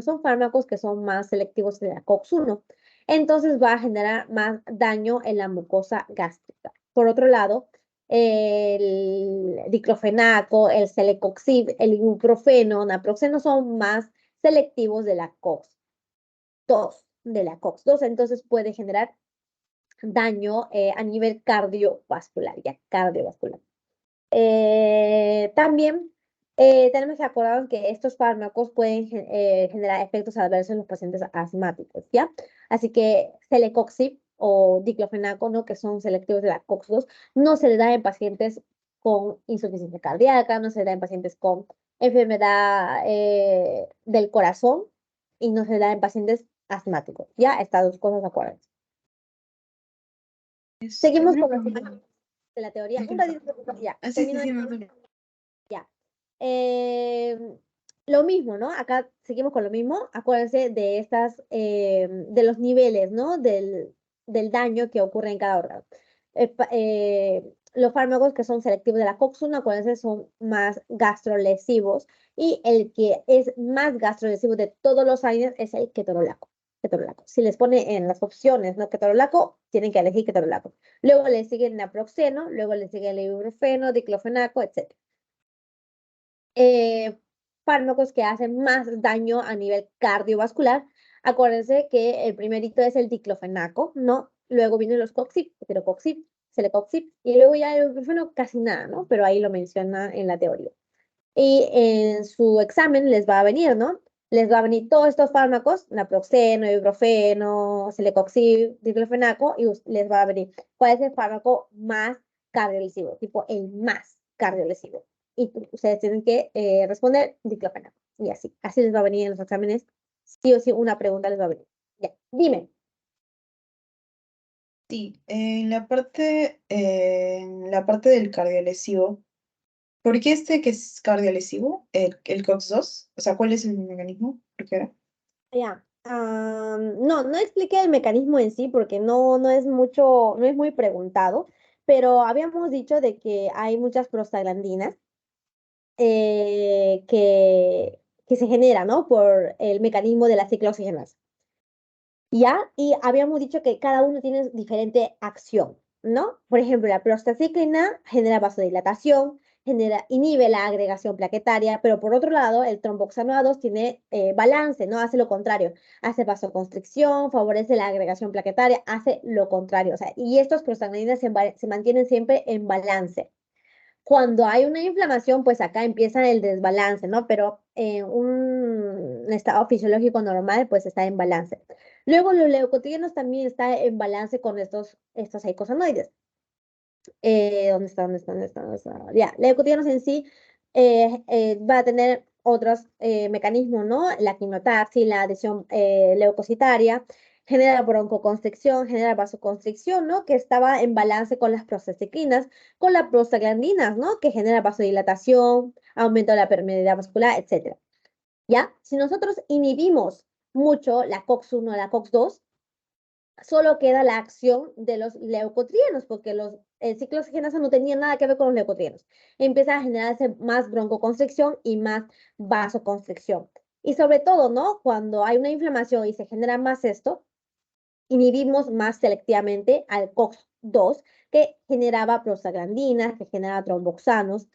son fármacos que son más selectivos de la COX-1. Entonces va a generar más daño en la mucosa gástrica. Por otro lado, el diclofenaco, el celecoxib, el ibuprofeno, naproxeno son más selectivos de la COX-2, entonces puede generar daño a nivel cardiovascular, ya cardiovascular. También tenemos que acordarnos que estos fármacos pueden generar efectos adversos en los pacientes asmáticos, ¿ya? Así que celecoxib o diclofenaco, ¿no? Que son selectivos de la COX-2, no se le da en pacientes con insuficiencia cardíaca, no se le da en pacientes con enfermedad del corazón y no se le da en pacientes asmáticos, ¿ya? Estas dos cosas, acuérdense. Seguimos Una con los pregunta. de la teoría. Un ratito, ya, Sí, sí, termino sí, de... no te- Ya. Eh, lo mismo, ¿no? Acá seguimos con lo mismo. Acuérdense de de los niveles, ¿no? Del daño que ocurre en cada órgano. Los fármacos que son selectivos de la COX-1, acuérdense, son más gastrolesivos y el que es más gastrolesivo de todos los años es el ketorolaco. Ketorolaco. Si les pone en las opciones, ¿no? Ketorolaco, tienen que elegir ketorolaco. Luego le sigue el naproxeno, luego le sigue el ibuprofeno, diclofenaco, etc. eh, fármacos que hacen más daño a nivel cardiovascular. Acuérdense que el primerito es el diclofenaco, ¿no? Luego vienen los coxib, heterocoxib, celecoxib, y luego ya el ibuprofeno casi nada, ¿no? Pero ahí lo menciona en la teoría. Y en su examen les va a venir, ¿no? Les va a venir todos estos fármacos, naproxeno, ibuprofeno, celecoxib, diclofenaco, y les va a venir cuál es el fármaco más cardiolesivo, tipo el más cardiolesivo. Y ustedes tienen que responder diclofenaco. Y así les va a venir en los exámenes. Sí o sí, una pregunta les va a venir. Ya, dime. Sí, en la parte del cardiolesivo, ¿por qué este que es cardiolesivo, el COX-2? O sea, ¿cuál es el mecanismo? ¿Por qué era? Ya. No, no expliqué el mecanismo en sí porque no es mucho, no es muy preguntado, pero habíamos dicho de que hay muchas prostaglandinas que se generan, ¿no? Por el mecanismo de la ciclooxigenasa. ¿Ya? Y habíamos dicho que cada uno tiene diferente acción, ¿no? Por ejemplo, la prostaciclina genera vasodilatación, inhibe la agregación plaquetaria, pero por otro lado, el tromboxano A2 tiene balance, ¿no? Hace lo contrario, hace vasoconstricción, favorece la agregación plaquetaria, hace lo contrario, o sea, y estos prostaglandinas se mantienen siempre en balance. Cuando hay una inflamación, pues acá empieza el desbalance, ¿no? Pero en un estado fisiológico normal, pues está en balance. Luego, los leucotrienos también están en balance con estos eicosanoides. ¿Dónde está? ¿Dónde está? ¿Dónde está? ¿Dónde está? Ya, leucotrienos en sí va a tener otros mecanismos, ¿no? La quimiotaxis, la adhesión leucocitaria, genera broncoconstricción, genera vasoconstricción, ¿no? Que estaba en balance con las prostaciclinas, con las prostaglandinas, ¿no? Que genera vasodilatación, aumento de la permeabilidad vascular, etcétera. ¿Ya? Si nosotros inhibimos mucho la COX-1, la COX-2, solo queda la acción de los leucotrienos, porque el ciclo oxigenasa no tenía nada que ver con los leucotrienos. Empieza a generarse más broncoconstricción y más vasoconstricción. Y sobre todo, ¿no? Cuando hay una inflamación y se genera más esto, inhibimos más selectivamente al COX-2, que generaba prostaglandinas, que generaba tromboxanos,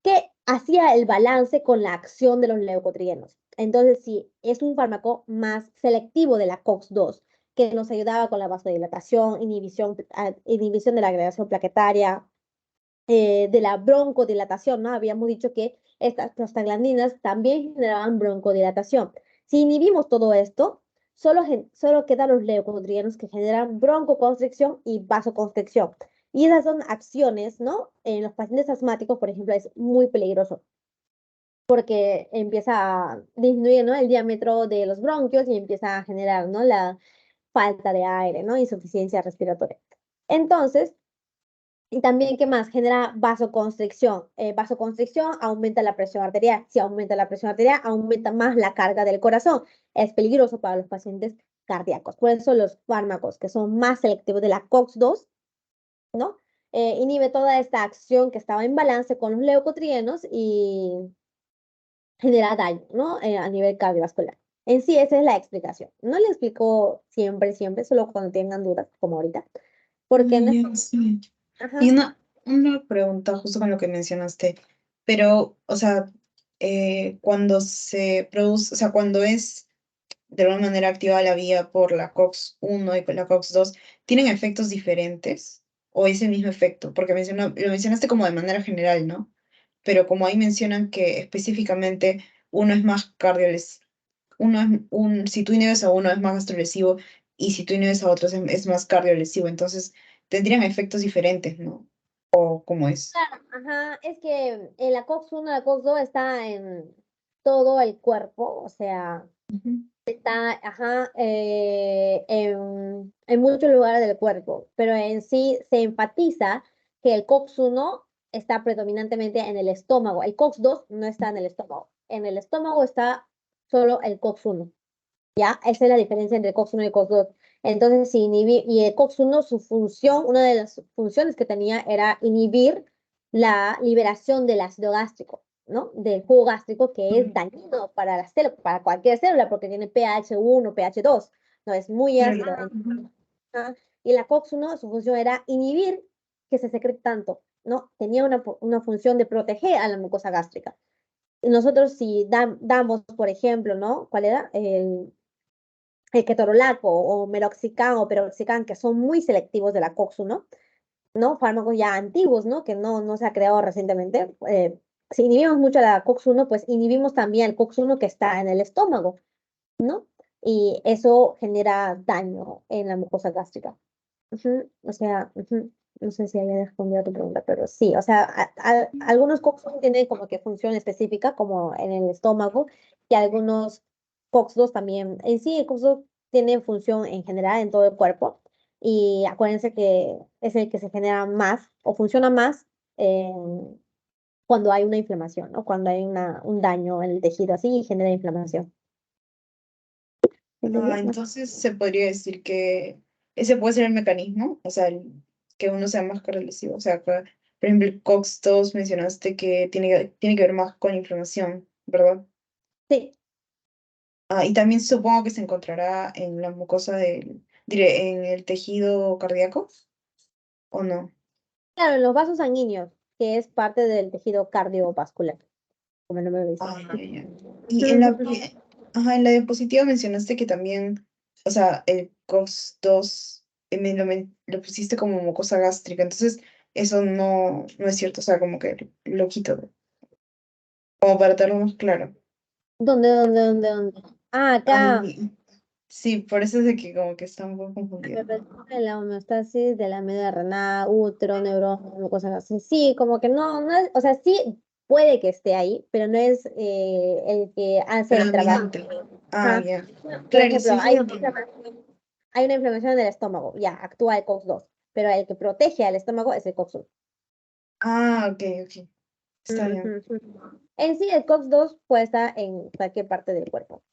que hacía el balance con la acción de los leucotrienos. Entonces, sí, es un fármaco más selectivo de la COX-2 que nos ayudaba con la vasodilatación, inhibición de la agregación plaquetaria, de la broncodilatación, ¿no? Habíamos dicho que estas prostaglandinas también generaban broncodilatación. Si inhibimos todo esto, solo quedan los leucotrienos que generan broncoconstricción y vasoconstricción. Y esas son acciones, ¿no? En los pacientes asmáticos, por ejemplo, es muy peligroso porque empieza a disminuir, ¿no? El diámetro de los bronquios y empieza a generar, ¿no? La falta de aire, ¿no? Insuficiencia respiratoria. Entonces, y también, ¿qué más? Genera vasoconstricción. Vasoconstricción aumenta la presión arterial. Si aumenta la presión arterial, aumenta más la carga del corazón. Es peligroso para los pacientes cardíacos. Por eso los fármacos que son más selectivos de la COX-2, ¿no? Inhibe toda esta acción que estaba en balance con los leucotrienos y genera daño, ¿no? A nivel cardiovascular. En sí, esa es la explicación. No le explico siempre, siempre, solo cuando tengan dudas, como ahorita. Porque en Ya, sí. Y ajá. una pregunta justo con lo que mencionaste, pero, o sea, cuando se produce, o sea, cuando es de alguna manera activada la vía por la COX-1 y por la COX-2, ¿tienen efectos diferentes o es el mismo efecto? Porque lo mencionaste como de manera general, ¿no? Pero como ahí mencionan que específicamente uno es más si tú inhibes a uno es más gastrolesivo y si tú inhibes a otro es más cardiolesivo, entonces tendrían efectos diferentes, ¿no? ¿O cómo es? Ajá, es que la COX-1, la COX-2 está en todo el cuerpo, o sea, Ujú. está, ajá, en muchos lugares del cuerpo, pero en sí se enfatiza que el COX-1 está predominantemente en el estómago, el COX-2 no está en el estómago está solo el COX-1. ¿Ya? Esa es la diferencia entre COX-1 y COX-2. Entonces, si y el COX-1, su función, una de las funciones que tenía era inhibir la liberación del ácido gástrico, ¿no? Del jugo gástrico que es dañino para la célula, para cualquier célula, porque tiene pH 1, pH 2, ¿no? Es muy Claro. ácido. Ujú. Ajá. Y la COX-1, su función era inhibir que se secrete tanto, ¿no? Tenía una función de proteger a la mucosa gástrica. Y nosotros si damos, por ejemplo, ¿no? ¿Cuál era? El ketorolaco o meroxicam o peroxicam, que son muy selectivos de la COX-1, ¿no? Fármacos ya antiguos, ¿no? Que no se ha creado recientemente. Si inhibimos mucho la COX-1, pues inhibimos también el COX-1 que está en el estómago, ¿no? Y eso genera daño en la mucosa gástrica. Ujú. O sea, ujú. No sé si haya respondido a tu pregunta, pero sí, o sea, algunos COX-1 tienen como que función específica, como en el estómago, y algunos COX-2 también. En sí, el COX-2 tiene función en general en todo el cuerpo, y acuérdense que es el que se genera más o funciona más cuando hay una inflamación, ¿no? Cuando hay un daño en el tejido así y genera inflamación. Ah, ¿Entendió? entonces se podría decir que ese puede ser el mecanismo, o sea, que uno sea más cardiolesivo. O sea, por ejemplo, el COX-2 mencionaste que tiene que ver más con la inflamación, ¿verdad? Sí, Ah, y también supongo que se encontrará en la mucosa diré, en el tejido cardíaco, ¿o no? claro, en los vasos sanguíneos, que es parte del tejido cardiovascular, como el nombre lo dice. Ah, ya, ya. Y en la diapositiva mencionaste que también, o sea, el COX-2 lo pusiste como mucosa gástrica, entonces eso no es cierto, o sea, como que lo quito, como para tenerlo más claro. ¿Dónde? Ah, acá. Ay, sí, por eso es de que como que está un poco confundido. Repercusión en la homeostasis de la médula renal, útero, neurón, cosas así. Sí, como que o sea, sí puede que esté ahí, pero no es el que hace el trabajo. Predominante. Ah, Ajá. ya. Por Claro, ejemplo, sí, sí, entiendo. hay una inflamación en el estómago, ya, actúa el COX-2, pero el que protege al estómago es el COX-1. Ah, ok, ok. Está bien. Ujú. En sí, el COX-2 puede estar en cualquier parte del cuerpo.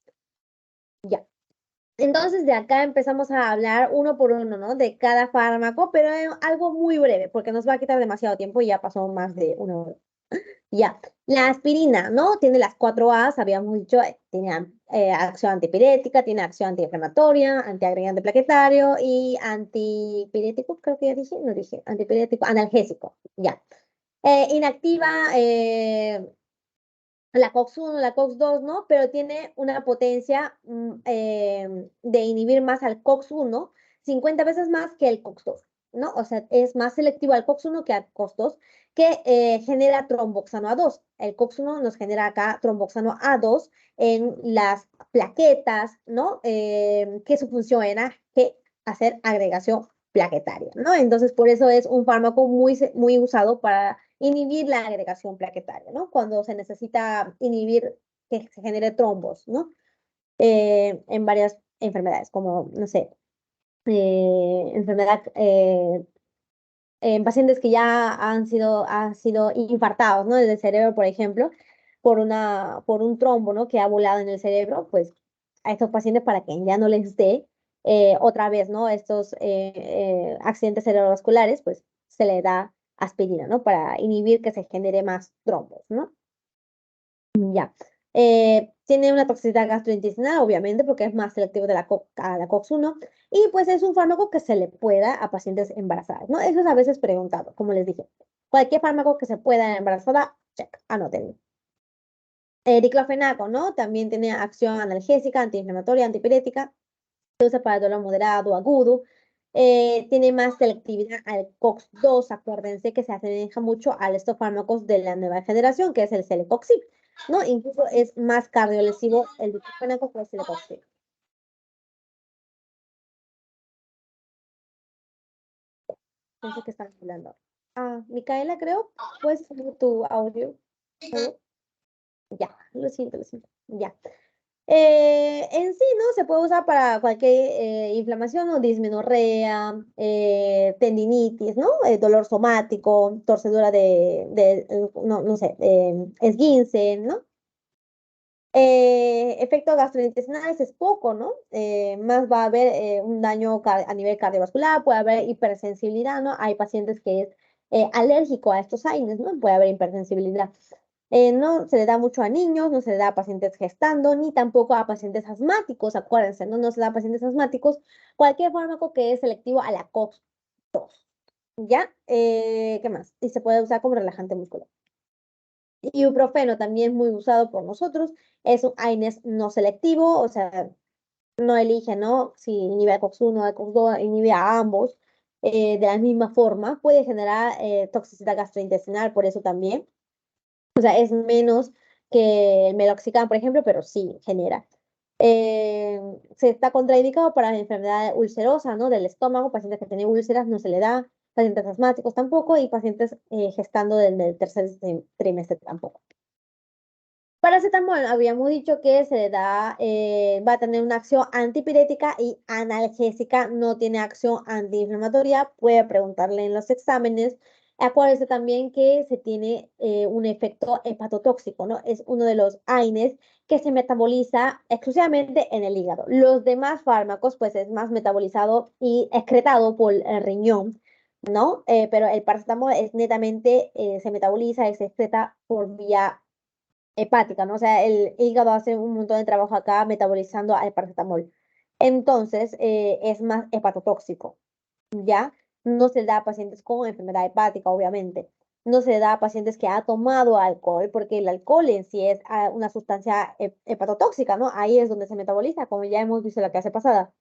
Ya. Entonces, de acá empezamos a hablar uno por uno, ¿no? De cada fármaco, pero algo muy breve, porque nos va a quitar demasiado tiempo y ya pasó más de una hora. Ya. La aspirina, ¿no? Tiene las 4 A's, habíamos dicho, tiene acción antipirética, tiene acción antiinflamatoria, antiagregante plaquetario y antipirético, creo que ya dije, no dije, antipirético, analgésico, ya. Inactiva la COX-1, la COX-2, ¿no? Pero tiene una potencia de inhibir más al COX-1, 50 veces más que el COX-2, ¿no? O sea, es más selectivo al COX-1 que al COX-2, que genera tromboxano A2. El COX-1 nos genera acá tromboxano A2 en las plaquetas, ¿no? Que su función era que hacer agregación plaquetaria, ¿no? Entonces, por eso es un fármaco muy usado para inhibir la agregación plaquetaria, ¿no? Cuando se necesita inhibir que se genere trombos, ¿no? En varias enfermedades, como, no sé, enfermedad en pacientes que ya han sido infartados, ¿no? Del cerebro, por ejemplo, por un trombo, ¿no? Que ha volado en el cerebro, pues a estos pacientes para que ya no les dé otra vez, ¿no? Estos accidentes cerebrovasculares, pues se le da aspirina, ¿no? Para inhibir que se genere más trombos, ¿no? Ya. Tiene una toxicidad gastrointestinal, obviamente, porque es más selectivo de a la COX-1, y pues es un fármaco que se le pueda a pacientes embarazadas, ¿no? Eso es a veces preguntado, como les dije. Cualquier fármaco que se pueda en embarazada, check, anótenlo. Diclofenaco, ¿no? También tiene acción analgésica, antiinflamatoria, antipirética, se usa para dolor moderado o agudo. Tiene más selectividad al COX-2, acuérdense que se asemeja mucho a estos fármacos de la nueva generación, que es el celecoxib, ¿no? Incluso es más cardiolesivo el diclofenaco que el celecoxib. No sé qué están hablando. Ah, Micaela, creo, ¿puedes subir tu audio? Ya, lo siento, lo siento. Ya. En sí, ¿no? Se puede usar para cualquier inflamación o dismenorrea, tendinitis, ¿no? Dolor somático, torcedura no, no sé, esguince, ¿no? Efectos gastrointestinales es poco, ¿no? Más va a haber un daño a nivel cardiovascular, puede haber hipersensibilidad, ¿no? Hay pacientes que es alérgico a estos AINES, ¿no? Puede haber hipersensibilidad. No se le da mucho a niños, no se le da a pacientes gestando, ni tampoco a pacientes asmáticos, acuérdense, ¿no? No se da a pacientes asmáticos. Cualquier fármaco que es selectivo a la COX-2, ¿ya? ¿Qué más? Y se puede usar como relajante muscular. Ibuprofeno también muy usado por nosotros, es un AINES no selectivo, o sea, no elige, ¿no? Si inhibe a COX-1 o a COX-2, inhibe a ambos de la misma forma, puede generar toxicidad gastrointestinal, por eso también. O sea, es menos que el meloxicam, por ejemplo, pero sí genera. Se está contraindicado para enfermedad ulcerosa, ¿no? Del estómago, pacientes que tienen úlceras no se le da, pacientes asmáticos tampoco y pacientes gestando desde el tercer trimestre tampoco. Paracetamol, habíamos dicho que se le da, va a tener una acción antipirética y analgésica, no tiene acción antiinflamatoria. Puede preguntarle en los exámenes. Acuérdense también que se tiene un efecto hepatotóxico, ¿no? Es uno de los AINES que se metaboliza exclusivamente en el hígado. Los demás fármacos, pues es más metabolizado y excretado por el riñón, ¿no? Pero el paracetamol es netamente, se metaboliza y se excreta por vía hepática, ¿no? O sea, el hígado hace un montón de trabajo acá metabolizando al paracetamol. Entonces, es más hepatotóxico, ¿ya? No se le da a pacientes con enfermedad hepática, obviamente. No se le da a pacientes que ha tomado alcohol, porque el alcohol en sí es una sustancia hepatotóxica, ¿no? Ahí es donde se metaboliza, como ya hemos visto la clase pasada.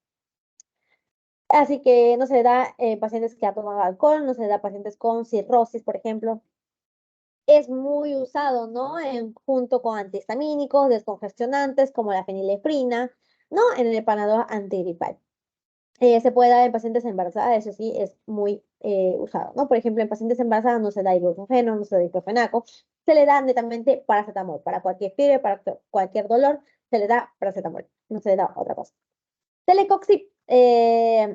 Así que no se le da pacientes que ha tomado alcohol, no se le da a pacientes con cirrosis, por ejemplo. Es muy usado, ¿no? Junto con antihistamínicos, descongestionantes como la fenilefrina, ¿no? En el panadol antigripal. Se puede dar en pacientes embarazadas, eso sí, es muy usado, ¿no? Por ejemplo, en pacientes embarazadas no se da ibuprofeno, no se da diclofenaco, se le da netamente paracetamol. Para cualquier fiebre, para cualquier dolor, se le da paracetamol, no se le da otra cosa. Celecoxib,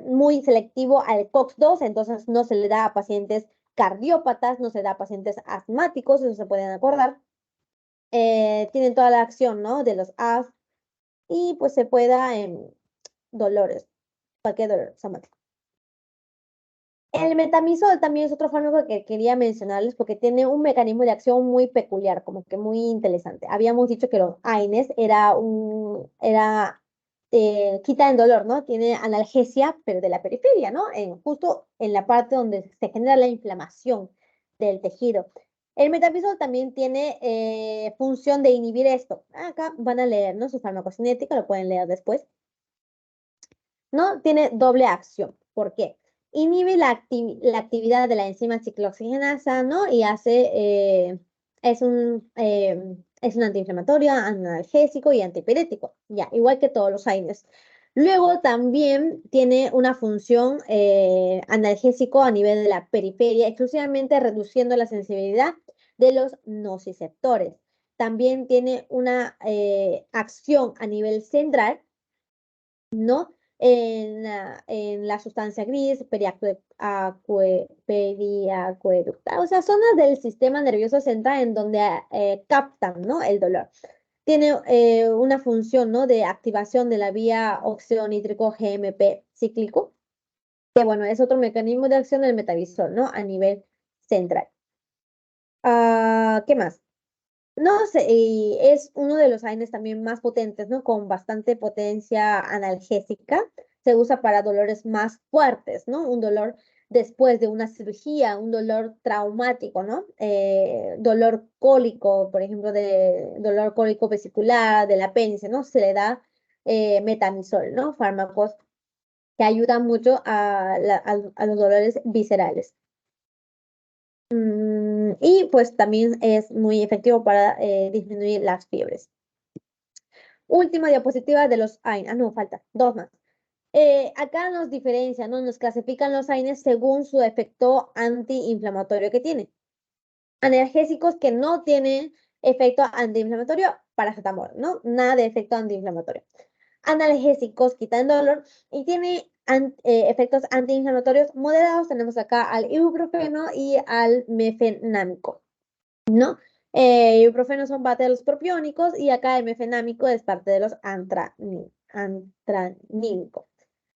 muy selectivo al COX-2, entonces no se le da a pacientes cardiópatas, no se da a pacientes asmáticos, eso se pueden acordar. Tienen toda la acción, ¿no? De los AS y pues se puede dar en dolores, cualquier dolor somático. El metamizol también es otro fármaco que quería mencionarles porque tiene un mecanismo de acción muy peculiar, como que muy interesante. Habíamos dicho que los AINES quita el dolor, ¿no? Tiene analgesia, pero de la periferia, ¿no? Justo en la parte donde se genera la inflamación del tejido. El metabizol también tiene función de inhibir esto. Acá van a leer, ¿no? Su farmacocinética, lo pueden leer después. ¿No? Tiene doble acción. ¿Por qué? Inhibe la actividad de la enzima ciclooxigenasa, ¿no? Y es un antiinflamatorio, analgésico y antipirético, ya, igual que todos los AINES. Luego también tiene una función analgésico a nivel de la periferia, exclusivamente reduciendo la sensibilidad de los nociceptores. También tiene una acción a nivel central, ¿no? En la sustancia gris, periacueducta, o sea, zonas del sistema nervioso central en donde captan, ¿no? El dolor. Tiene una función, ¿no? De activación de la vía óxido nítrico GMP cíclico, que bueno, es otro mecanismo de acción del metavisor, ¿no? A nivel central. ¿Qué más? No sé, y es uno de los AINES también más potentes, ¿no? Con bastante potencia analgésica. Se usa para dolores más fuertes, ¿no? Un dolor después de una cirugía, un dolor traumático, ¿no? Dolor cólico, por ejemplo, de dolor cólico vesicular, del apéndice, ¿no? Se le da metamizol, ¿no? Fármacos que ayudan mucho a los dolores viscerales. Y pues también es muy efectivo para disminuir las fiebres. Última diapositiva de los AINES. No, falta dos más. Acá nos diferencian, ¿no? Nos clasifican los AINES según su efecto antiinflamatorio que tiene. Analgésicos que no tienen efecto antiinflamatorio, paracetamol, ¿no? Nada de efecto antiinflamatorio. Analgésicos quitan dolor y tiene efectos antiinflamatorios moderados. Tenemos acá al ibuprofeno y al mefenámico, ¿no? Ibuprofeno son parte de los propiónicos y acá el mefenámico es parte de los antranínicos.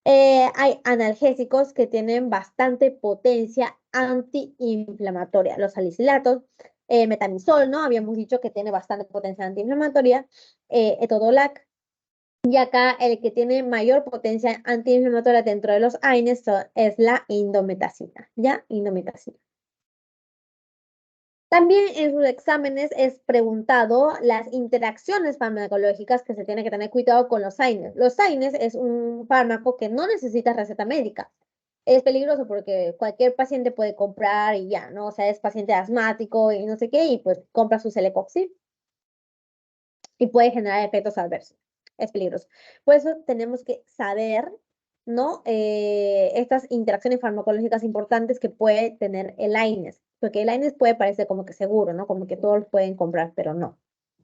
Hay analgésicos que tienen bastante potencia antiinflamatoria. Los salicilatos, metamizol, ¿no? Habíamos dicho que tiene bastante potencia antiinflamatoria. Etodolac. Y acá el que tiene mayor potencia antiinflamatoria dentro de los AINES es la indometacina, ¿ya? Indometacina. También en sus exámenes es preguntado las interacciones farmacológicas que se tiene que tener cuidado con los AINES. Los AINES es un fármaco que no necesita receta médica. Es peligroso porque cualquier paciente puede comprar y ya, ¿no? O sea, es paciente asmático y no sé qué, y pues compra su Celecoxib y puede generar efectos adversos. Es peligroso. Por eso tenemos que saber, ¿no? Estas interacciones farmacológicas importantes que puede tener el AINES, porque el AINES puede parecer como que seguro, ¿no? Como que todos pueden comprar, pero no,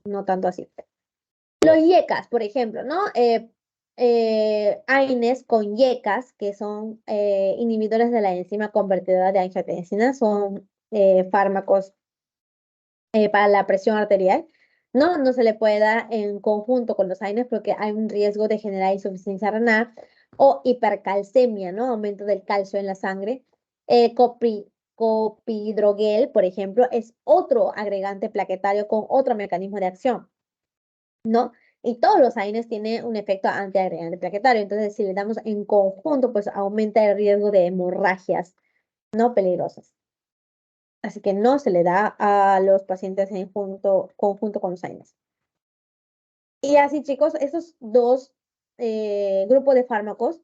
no tanto así. Los YECAS, por ejemplo, ¿no? AINES con YECAS, que son inhibidores de la enzima convertidora de angiotensina, son fármacos para la presión arterial. No, no se le puede dar en conjunto con los AINES porque hay un riesgo de generar insuficiencia renal o hipercalcemia, ¿no? Aumento del calcio en la sangre. Copidrogel, por ejemplo, es otro agregante plaquetario con otro mecanismo de acción, ¿no? Y todos los AINES tienen un efecto antiagregante plaquetario. Entonces, si le damos en conjunto, pues aumenta el riesgo de hemorragias no peligrosas. Así que no se le da a los pacientes en conjunto con los AINES. Y así, chicos, esos dos grupos de fármacos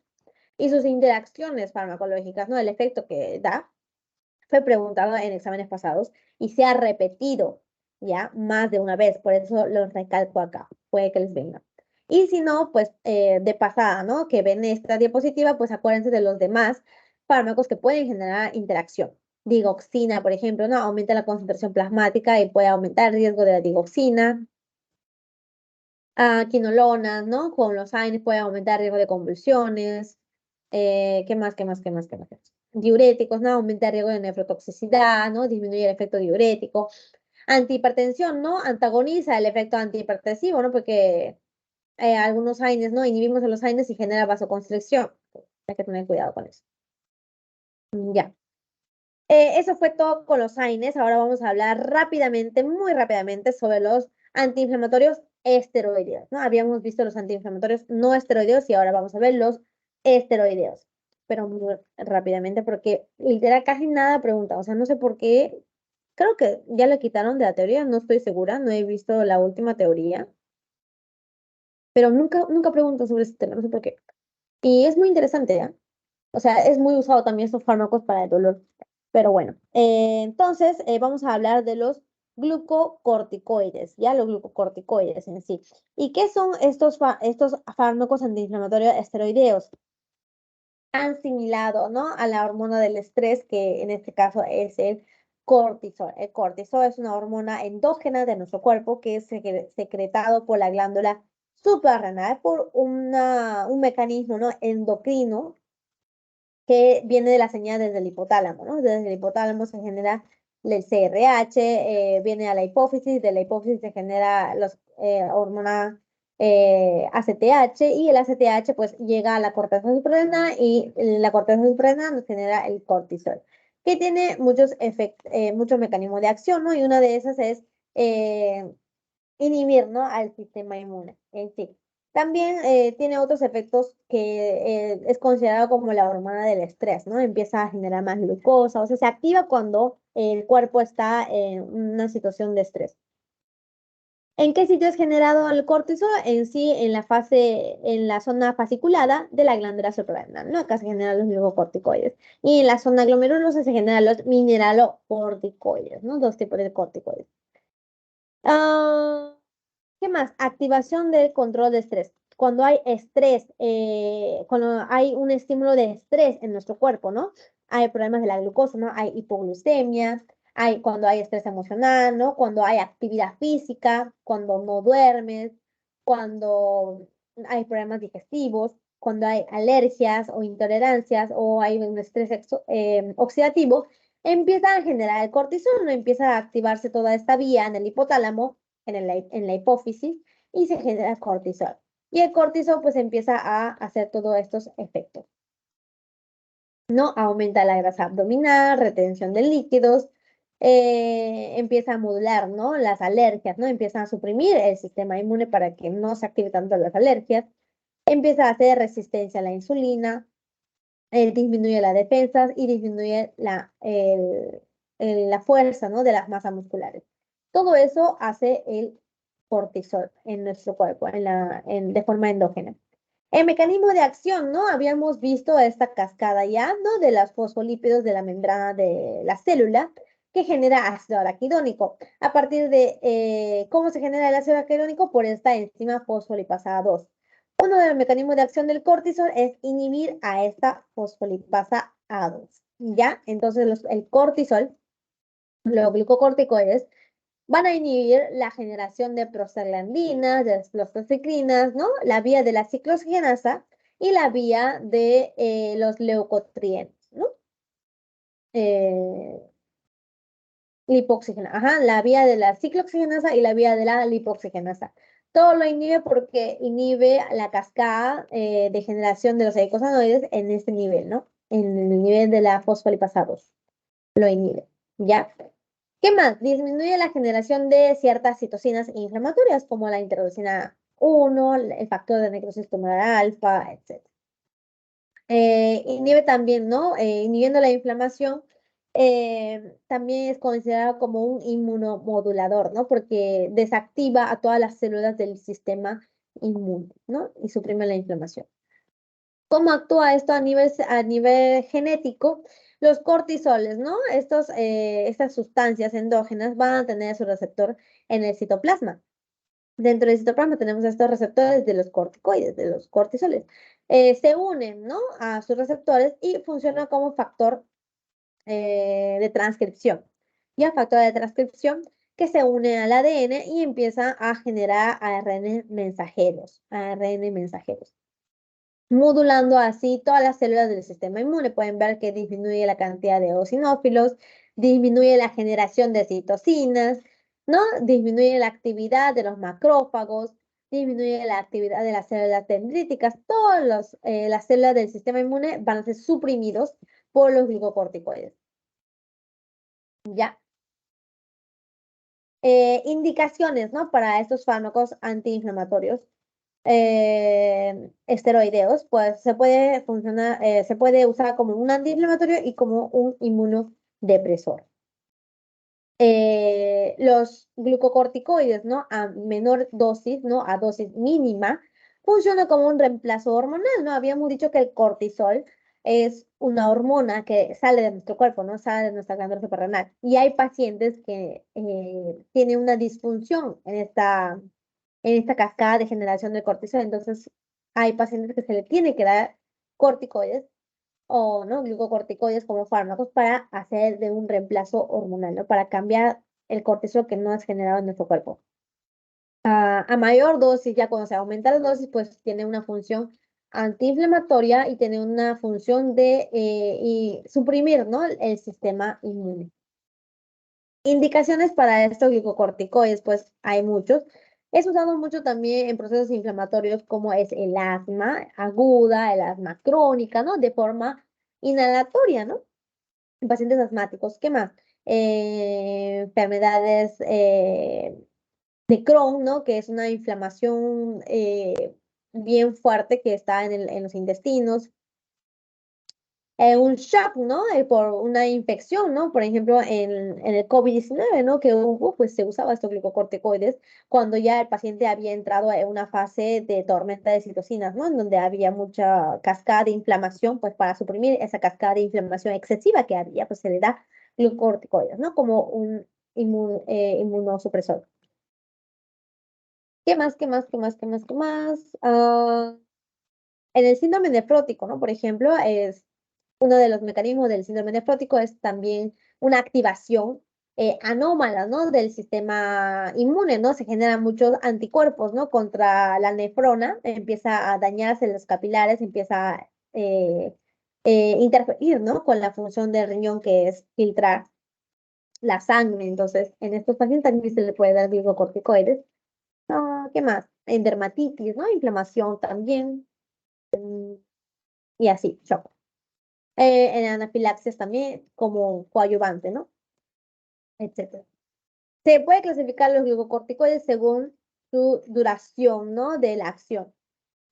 y sus interacciones farmacológicas, ¿no? El efecto que da, fue preguntado en exámenes pasados y se ha repetido ya más de una vez, por eso lo recalco acá, puede que les venga. Y si no, pues de pasada, ¿no? Que ven esta diapositiva, pues acuérdense de los demás fármacos que pueden generar interacción. Digoxina, por ejemplo, ¿no? Aumenta la concentración plasmática y puede aumentar el riesgo de la digoxina. Quinolonas, ¿no? Con los AINES puede aumentar el riesgo de convulsiones. ¿Qué más, qué más, qué más, qué más? Diuréticos, ¿no? Aumenta el riesgo de nefrotoxicidad, ¿no? Disminuye el efecto diurético. Antihipertensión, ¿no? Antagoniza el efecto antihipertensivo, ¿no? Porque algunos AINES, ¿no? Inhibimos a los AINES y genera vasoconstricción. Hay que tener cuidado con eso. Ya. Eso fue todo con los AINES. Ahora vamos a hablar rápidamente, muy rápidamente, sobre los antiinflamatorios esteroideos, ¿no? Habíamos visto los antiinflamatorios no esteroideos y ahora vamos a ver los esteroideos, pero muy rápidamente porque literal casi nada pregunta, o sea, no sé por qué Creo que ya lo quitaron de la teoría, no estoy segura, no he visto la última teoría, pero nunca pregunto sobre ese tema, no sé por qué. Y es muy interesante, ¿ya? O sea, es muy usado también estos fármacos para el dolor. Pero bueno, entonces vamos a hablar de los glucocorticoides, ya los glucocorticoides en sí. ¿Y qué son estos fármacos antiinflamatorios esteroideos? Han similado, ¿no? A la hormona del estrés, que en este caso es el cortisol. El cortisol es una hormona endógena de nuestro cuerpo que es secretado por la glándula suprarrenal por un mecanismo, ¿no? endocrino que viene de la señal desde el hipotálamo, ¿no? Desde el hipotálamo se genera el CRH, viene a la hipófisis, de la hipófisis se genera los hormona ACTH y el ACTH pues llega a la corteza suprarrenal y la corteza suprarrenal nos genera el cortisol, que tiene muchos mecanismos de acción, ¿no? Y una de esas es eh, inhibir, ¿no? al sistema inmune en sí. También tiene otros efectos que es considerado como la hormona del estrés, ¿no? Empieza a generar más glucosa, o sea, se activa cuando el cuerpo está en una situación de estrés. ¿En qué sitio es generado el cortisol? En sí, en la zona fasciculada de la glándula suprarrenal, ¿no? Acá se generan los glucocorticoides. Y en la zona glomerulosa se generan los mineralocorticoides, ¿no? Dos tipos de corticoides. Ah, ¿Qué más? Activación del control de estrés. Cuando hay estrés, cuando hay un estímulo de estrés en nuestro cuerpo, ¿no? Hay problemas de la glucosa, ¿no? Hay hipoglucemia, cuando hay estrés emocional, ¿no? Cuando hay actividad física, cuando no duermes, cuando hay problemas digestivos, cuando hay alergias o intolerancias o hay un estrés oxidativo, empieza a generar el cortisol, ¿no? Empieza a activarse toda esta vía en el hipotálamo en la hipófisis y se genera cortisol. Y el cortisol pues empieza a hacer todos estos efectos, ¿no? Aumenta la grasa abdominal, retención de líquidos, empieza a modular, ¿no? Las alergias, ¿no? Empieza a suprimir el sistema inmune para que no se active tanto las alergias, empieza a hacer resistencia a la insulina, disminuye las defensas y disminuye la fuerza, ¿no? de las masas musculares. Todo eso hace el cortisol en nuestro cuerpo, de forma endógena. El mecanismo de acción, ¿no? Habíamos visto esta cascada ya, ¿no? De los fosfolípidos de la membrana de la célula que genera ácido araquidónico. A partir de cómo se genera el ácido araquidónico por esta enzima fosfolipasa 2. Uno de los mecanismos de acción del cortisol es inhibir a esta fosfolipasa A2. ¿Ya? Entonces el cortisol, los glucocorticoides, van a inhibir la generación de prostaglandinas, de las prostaciclinas, ¿no? La vía de la ciclooxigenasa y la vía de los leucotrienos, ¿no? Eh, Lipoxígena, la vía de la ciclooxigenasa y la vía de la lipoxígenasa. Todo lo inhibe porque inhibe la cascada de generación de los eicosanoides en este nivel, ¿no? En el nivel de la fosfolipasados. Lo inhibe, ¿ya? ¿Qué más? Disminuye la generación de ciertas citocinas inflamatorias como la interleucina 1, el factor de necrosis tumoral alfa, etc. Inhibe también, ¿no? Inhibiendo la inflamación, también es considerado como un inmunomodulador, ¿no? Porque desactiva a todas las células del sistema inmune, ¿no? Y suprime la inflamación. ¿Cómo actúa esto a nivel genético? Los cortisoles, ¿no? Estas sustancias endógenas van a tener su receptor en el citoplasma. Dentro del citoplasma tenemos estos receptores de los corticoides, de los cortisoles. Se unen, ¿no? a sus receptores y funcionan como factor de transcripción. Y el factor de transcripción que se une al ADN y empieza a generar ARN mensajeros, modulando así todas las células del sistema inmune. Pueden ver que disminuye la cantidad de eosinófilos, disminuye la generación de citocinas, ¿no? Disminuye la actividad de los macrófagos, disminuye la actividad de las células dendríticas. Todas las células del sistema inmune van a ser suprimidos por los glucocorticoides. ¿Ya? Indicaciones, ¿no? Para estos fármacos antiinflamatorios esteroideos, pues se puede usar como un antiinflamatorio y como un inmunodepresor. los glucocorticoides, ¿no? A menor dosis, ¿no? A dosis mínima, funciona como un reemplazo hormonal, ¿no? Habíamos dicho que el cortisol es una hormona que sale de nuestro cuerpo, ¿no? Sale de nuestra glándula suprarrenal. Y hay pacientes que tienen una disfunción en esta cascada de generación de cortisol. Entonces, hay pacientes que se le tiene que dar corticoides o ¿no? Glucocorticoides como fármacos para hacer de un reemplazo hormonal, ¿no? Para cambiar el cortisol que no es generado en nuestro cuerpo. A mayor dosis, ya cuando se aumenta la dosis, pues tiene una función antiinflamatoria y tiene una función de y suprimir, ¿no? El sistema inmune. Indicaciones para estos glucocorticoides, pues hay muchos. Es usado mucho también en procesos inflamatorios como es el asma aguda, el asma crónica, ¿no? De forma inhalatoria, ¿no? En pacientes asmáticos. ¿Qué más? Enfermedades de Crohn, ¿no? Que es una inflamación bien fuerte que está en los intestinos. Un shock, ¿no? Por una infección, ¿no? Por ejemplo, en el COVID-19, ¿no? Que hubo, pues se usaba estos glucocorticoides cuando ya el paciente había entrado en una fase de tormenta de citocinas, ¿no? En donde había mucha cascada de inflamación, pues para suprimir esa cascada de inflamación excesiva que había, pues se le da glucocorticoides, ¿no? Como un inmunosupresor. ¿Qué más? ¿Qué más? ¿Qué más? ¿Qué más? ¿Qué más? En el síndrome nefrótico, ¿no? Por ejemplo, es uno de los mecanismos del síndrome nefrótico es también una activación anómala, ¿no? Del sistema inmune, ¿no? Se generan muchos anticuerpos, ¿no? Contra la nefrona, empieza a dañarse los capilares, empieza a interferir, ¿no? Con la función del riñón que es filtrar la sangre. Entonces, en estos pacientes también se le puede dar glucocorticoides. ¿Qué más? En dermatitis, ¿no? Inflamación también. Y así, shock. En anafilaxias también como coadyuvante, ¿no? Etcétera. Se puede clasificar los glucocorticoides según su duración, ¿no? De la acción.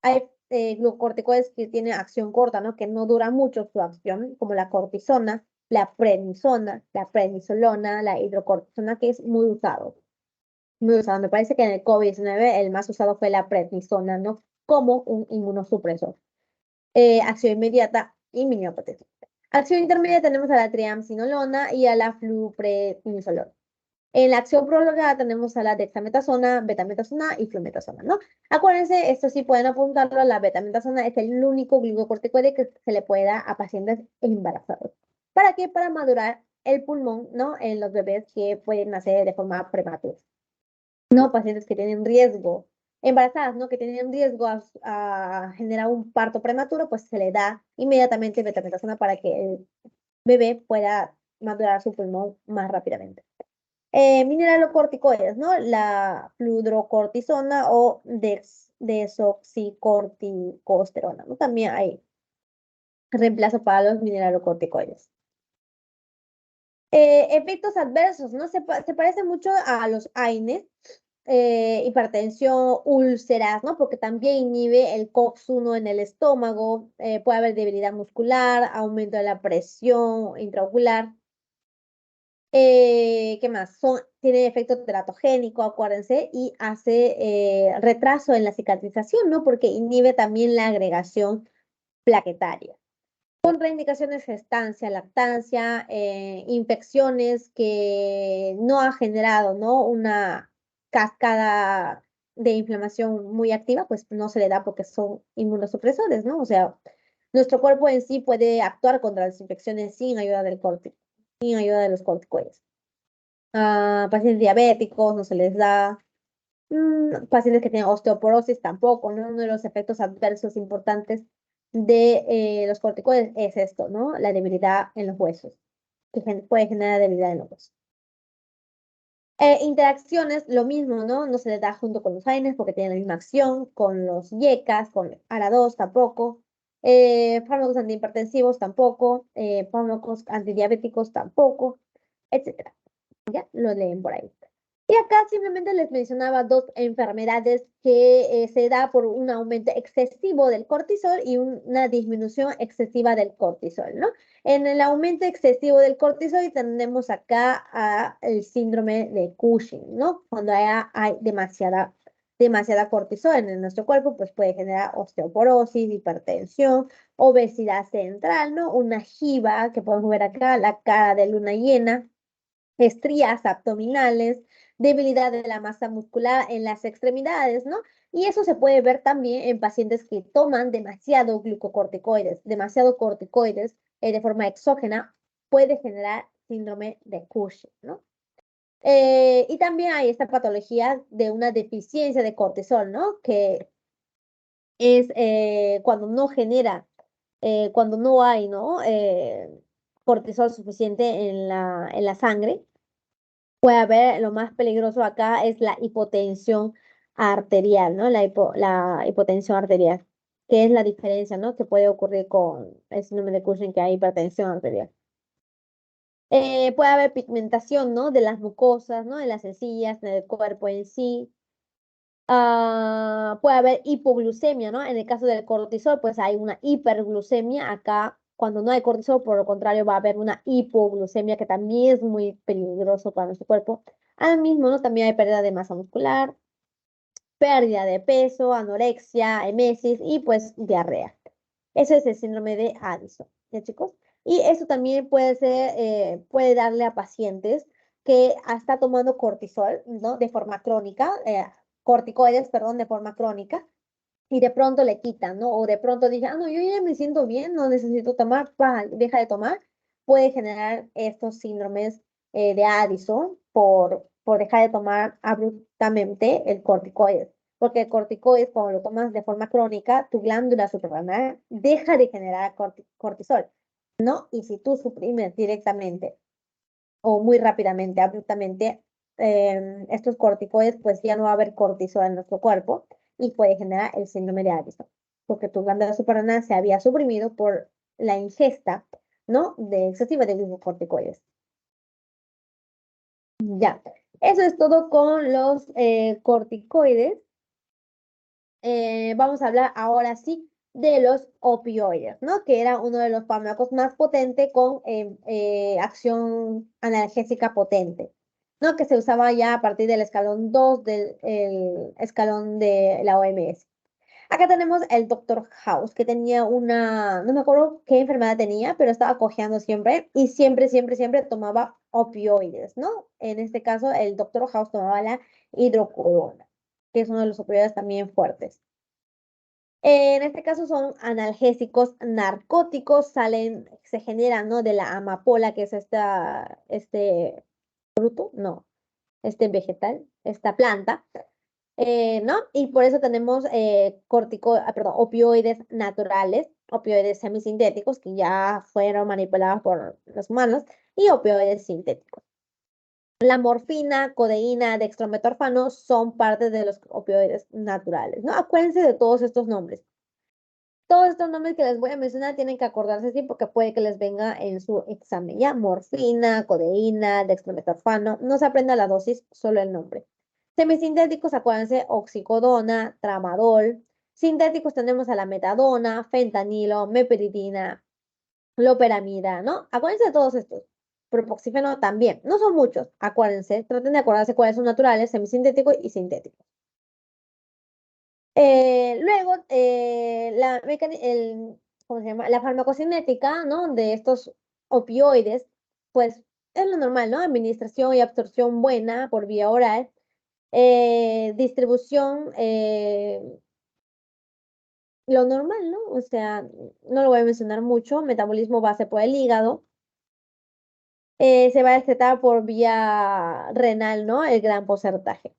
Hay glucocorticoides que tienen acción corta, ¿no? Que no dura mucho su acción, como la cortisona, la prednisona, la prednisolona, la hidrocortisona, que es muy usado. Muy usado. Me parece que en el COVID-19 el más usado fue la prednisona, ¿no? Como un inmunosupresor. Acción inmediata y miniopatética. Acción intermedia tenemos a la triamcinolona y a la fluprednisolona. En la acción prolongada tenemos a la dexametasona, betametasona y flumetasona, ¿no? Acuérdense, esto sí pueden apuntarlo, la betametasona es el único glucocorticoide que se le puede dar a pacientes embarazados. ¿Para qué? Para madurar el pulmón, ¿no? En los bebés que pueden nacer de forma prematura. No, pacientes que tienen riesgo, embarazadas, ¿no? Que tienen riesgo a generar un parto prematuro, pues se le da inmediatamente betametasona para que el bebé pueda madurar su pulmón más rápidamente. Mineralocorticoides, ¿no? La fludrocortisona o desoxicorticosterona, ¿no? También hay reemplazo para los mineralocorticoides. Efectos adversos, ¿no? Se parece mucho a los AINES, hipertensión, úlceras, ¿no? Porque también inhibe el COX-1 en el estómago, puede haber debilidad muscular, aumento de la presión intraocular. ¿Qué más? Tiene efecto teratogénico, acuérdense, y hace retraso en la cicatrización, ¿no? Porque inhibe también la agregación plaquetaria. Contraindicaciones, gestancia, lactancia, infecciones que no ha generado, ¿no? Una cascada de inflamación muy activa, pues no se le da porque son inmunosupresores, ¿no? O sea, nuestro cuerpo en sí puede actuar contra las infecciones sin ayuda sin ayuda de los corticoides. Pacientes diabéticos no se les da. Pacientes que tienen osteoporosis tampoco, ¿no? Uno de los efectos adversos importantes de los corticoides es esto, ¿no? La debilidad en los huesos, que puede generar debilidad en los huesos. Interacciones, lo mismo, ¿no? No se les da junto con los AINES porque tienen la misma acción, con los YECAS, con ARA2 tampoco, fármacos antihipertensivos tampoco, fármacos antidiabéticos tampoco, etcétera. Ya lo leen por ahí. Y acá simplemente les mencionaba dos enfermedades que se da por un aumento excesivo del cortisol y una disminución excesiva del cortisol, ¿no? En el aumento excesivo del cortisol tenemos acá el síndrome de Cushing, ¿no? Cuando hay demasiada cortisol en nuestro cuerpo, pues puede generar osteoporosis, hipertensión, obesidad central, ¿no? Una jiba que podemos ver acá, la cara de luna llena, estrías abdominales, debilidad de la masa muscular en las extremidades, ¿no? Y eso se puede ver también en pacientes que toman demasiado corticoides de forma exógena, puede generar síndrome de Cushing, ¿no? Y también hay esta patología de una deficiencia de cortisol, ¿no? Que es cuando no genera, cuando no hay, ¿no? Cortisol suficiente en la sangre. Puede haber, lo más peligroso acá es la hipotensión arterial, ¿no? La hipotensión arterial, que es la diferencia, ¿no? Que puede ocurrir con el síndrome de Cushing, que hay hipertensión arterial. Puede haber pigmentación, ¿no? De las mucosas, ¿no? En las encías, en el cuerpo en sí. Puede haber hipoglucemia, ¿no? En el caso del cortisol, pues hay una hiperglucemia. Acá, cuando no hay cortisol, por lo contrario, va a haber una hipoglucemia, que también es muy peligroso para nuestro cuerpo. Al mismo, ¿no? También hay pérdida de masa muscular, pérdida de peso, anorexia, emesis y pues diarrea. Eso es el síndrome de Addison, ¿ya, chicos? Y eso también puede ser, puede darle a pacientes que está tomando cortisol, ¿no? De forma crónica, corticoides, perdón, de forma crónica, y de pronto le quitan, ¿no? O de pronto dice, no, yo ya me siento bien, no necesito tomar, deja de tomar, puede generar estos síndromes de Addison por dejar de tomar abruptamente el corticoides. Porque el corticoides, cuando lo tomas de forma crónica, tu glándula suprarrenal deja de generar cortisol, ¿no? Y si tú suprimes directamente o muy rápidamente, abruptamente, estos corticoides, pues ya no va a haber cortisol en nuestro cuerpo y puede generar el síndrome de Addison, porque tu glándula suprarrenal se había suprimido por la ingesta, ¿no? De excesiva de glucocorticoides. Ya, eso es todo con los corticoides. Vamos a hablar ahora sí de los opioides, ¿no? Que era uno de los fármacos más potentes con acción analgésica potente, ¿no? Que se usaba ya a partir del escalón 2 del escalón de la OMS. Acá tenemos el Dr. House, que tenía no me acuerdo qué enfermedad tenía, pero estaba cojeando siempre y siempre tomaba opioides, ¿no? En este caso, el Dr. House tomaba la hidrocodona, que es uno de los opioides también fuertes. En este caso son analgésicos narcóticos, se generan, ¿no? De la amapola, que es este fruto, no, este vegetal, esta planta, ¿no? Y por eso tenemos opioides naturales, opioides semisintéticos que ya fueron manipulados por los humanos y opioides sintéticos. La morfina, codeína, dextrometorfano son parte de los opioides naturales, ¿no? Acuérdense de todos estos nombres. Todos estos nombres que les voy a mencionar tienen que acordarse así porque puede que les venga en su examen, ¿ya? Morfina, codeína, dextrometorfano. No se aprenda la dosis, solo el nombre. Semisintéticos, acuérdense, oxicodona, tramadol. Sintéticos tenemos a la metadona, fentanilo, meperidina, loperamida, ¿no? Acuérdense de todos estos. Propoxífeno también. No son muchos, acuérdense. Traten de acordarse cuáles son naturales, semisintéticos y sintéticos. Luego, ¿cómo se llama? La farmacocinética, ¿no? De estos opioides, pues es lo normal, ¿no? Administración y absorción buena por vía oral. Distribución, lo normal, ¿no? O sea, no lo voy a mencionar mucho. Metabolismo base por el hígado. Se va a excretar por vía renal, ¿no? El gran porcentaje.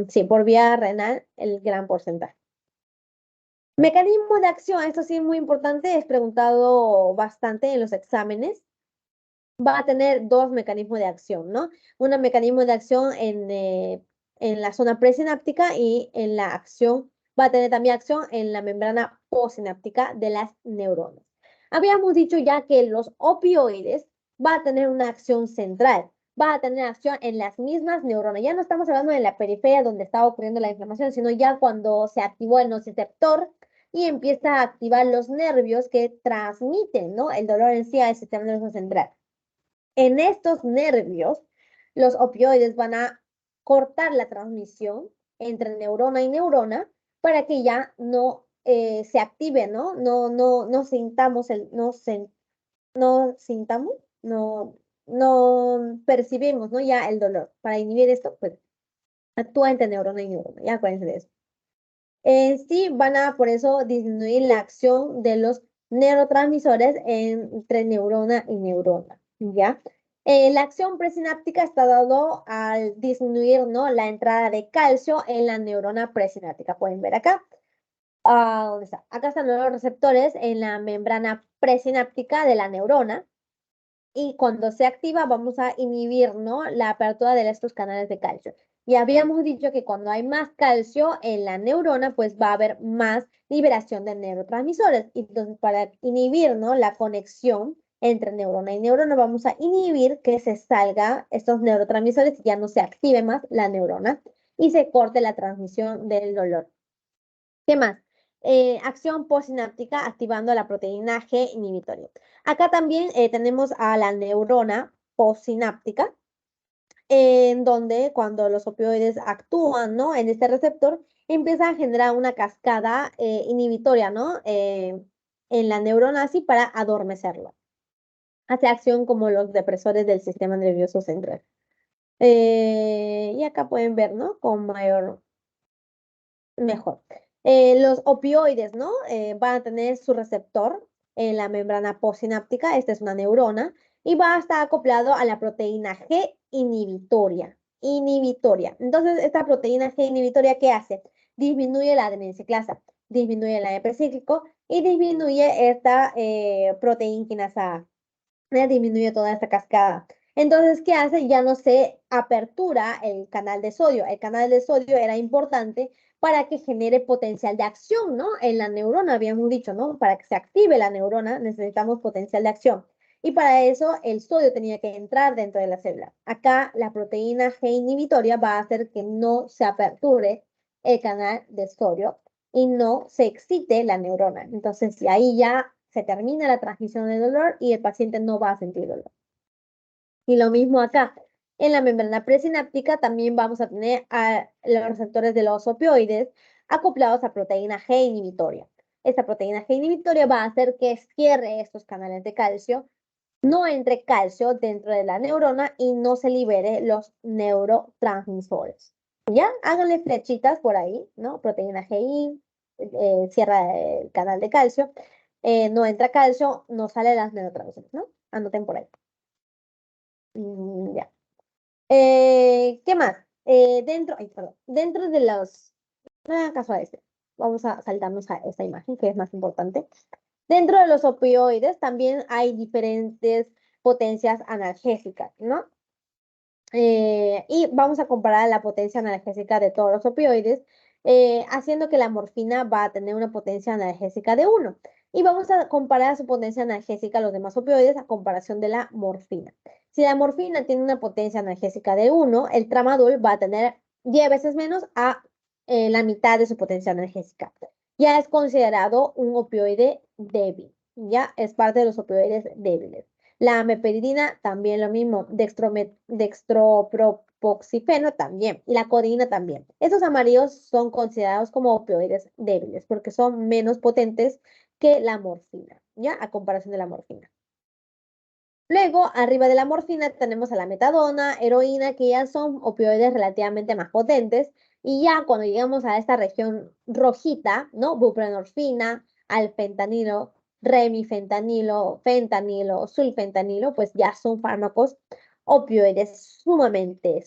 Sí, por vía renal, el gran porcentaje. Mecanismo de acción, esto sí es muy importante, es preguntado bastante en los exámenes. Va a tener dos mecanismos de acción, ¿no? Un mecanismo de acción en la zona presináptica y en la acción, va a tener también acción en la membrana postsináptica de las neuronas. Habíamos dicho ya que los opioides va a tener una acción central, va a tener acción en las mismas neuronas. Ya no estamos hablando de la periferia donde está ocurriendo la inflamación, sino ya cuando se activó el nociceptor y empieza a activar los nervios que transmiten, ¿no?, el dolor en sí al sistema nervioso central. En estos nervios, los opioides van a cortar la transmisión entre neurona y neurona para que ya no se active, ¿no? No sintamos no percibimos, ¿no?, ya el dolor. Para inhibir esto, pues actúa entre neurona y neurona, ya acuérdense de eso. Sí van a, por eso, disminuir la acción de los neurotransmisores entre neurona y neurona, ¿ya? La acción presináptica está dado al disminuir, ¿no?, la entrada de calcio en la neurona presináptica. Pueden ver acá. ¿Dónde está? Acá están los receptores en la membrana presináptica de la neurona. Y cuando se activa, vamos a inhibir, ¿no?, la apertura de estos canales de calcio. Y habíamos dicho que cuando hay más calcio en la neurona, pues va a haber más liberación de neurotransmisores. Entonces, para inhibir, ¿no?, la conexión entre neurona y neurona, vamos a inhibir que se salga estos neurotransmisores y ya no se active más la neurona y se corte la transmisión del dolor. ¿Qué más? Acción postsináptica activando la proteína G inhibitoria. Acá también tenemos a la neurona postsináptica, en donde cuando los opioides actúan, ¿no?, en este receptor, empieza a generar una cascada inhibitoria, ¿no?, en la neurona así para adormecerla. Hace acción como los depresores del sistema nervioso central. Y acá pueden ver, ¿no?, con mejor. Los opioides, ¿no?, van a tener su receptor en la membrana postsináptica. Esta es una neurona y va a estar acoplado a la proteína G inhibitoria. Entonces, esta proteína G inhibitoria, ¿qué hace? Disminuye la adenosiclasa, disminuye el AMP cíclico y disminuye esta proteína quinasa A. Disminuye toda esta cascada. Entonces, ¿qué hace? Ya no se apertura el canal de sodio. El canal de sodio era importante para que genere potencial de acción, ¿no?, en la neurona, habíamos dicho, ¿no? Para que se active la neurona necesitamos potencial de acción. Y para eso el sodio tenía que entrar dentro de la célula. Acá la proteína G inhibitoria va a hacer que no se aperture el canal de sodio y no se excite la neurona. Entonces, ahí ya se termina la transmisión del dolor y el paciente no va a sentir dolor. Y lo mismo acá. En la membrana presináptica también vamos a tener a los receptores de los opioides acoplados a proteína G inhibitoria. Esta proteína G inhibitoria va a hacer que cierre estos canales de calcio, no entre calcio dentro de la neurona y no se libere los neurotransmisores. ¿Ya? Háganle flechitas por ahí, ¿no? Proteína GI, cierra el canal de calcio, no entra calcio, no sale las neurotransmisores, ¿no? Anoten por ahí. Ya. ¿Qué más? Dentro de los... No hagan caso a este. Vamos a saltarnos a esta imagen que es más importante. Dentro de los opioides también hay diferentes potencias analgésicas, ¿no? Y vamos a comparar la potencia analgésica de todos los opioides, haciendo que la morfina va a tener una potencia analgésica de 1. Y vamos a comparar su potencia analgésica a los demás opioides a comparación de la morfina. Si la morfina tiene una potencia analgésica de 1, el tramadol va a tener 10 veces menos a la mitad de su potencia analgésica. Ya es considerado un opioide débil, ya es parte de los opioides débiles. La meperidina también lo mismo, dextropropoxifeno también, y la codeína también. Estos amarillos son considerados como opioides débiles porque son menos potentes que la morfina, ¿ya? A comparación de la morfina. Luego, arriba de la morfina tenemos a la metadona, heroína, que ya son opioides relativamente más potentes. Y ya cuando llegamos a esta región rojita, ¿no? Buprenorfina, alfentanilo, remifentanilo, fentanilo, sulfentanilo, pues ya son fármacos opioides sumamente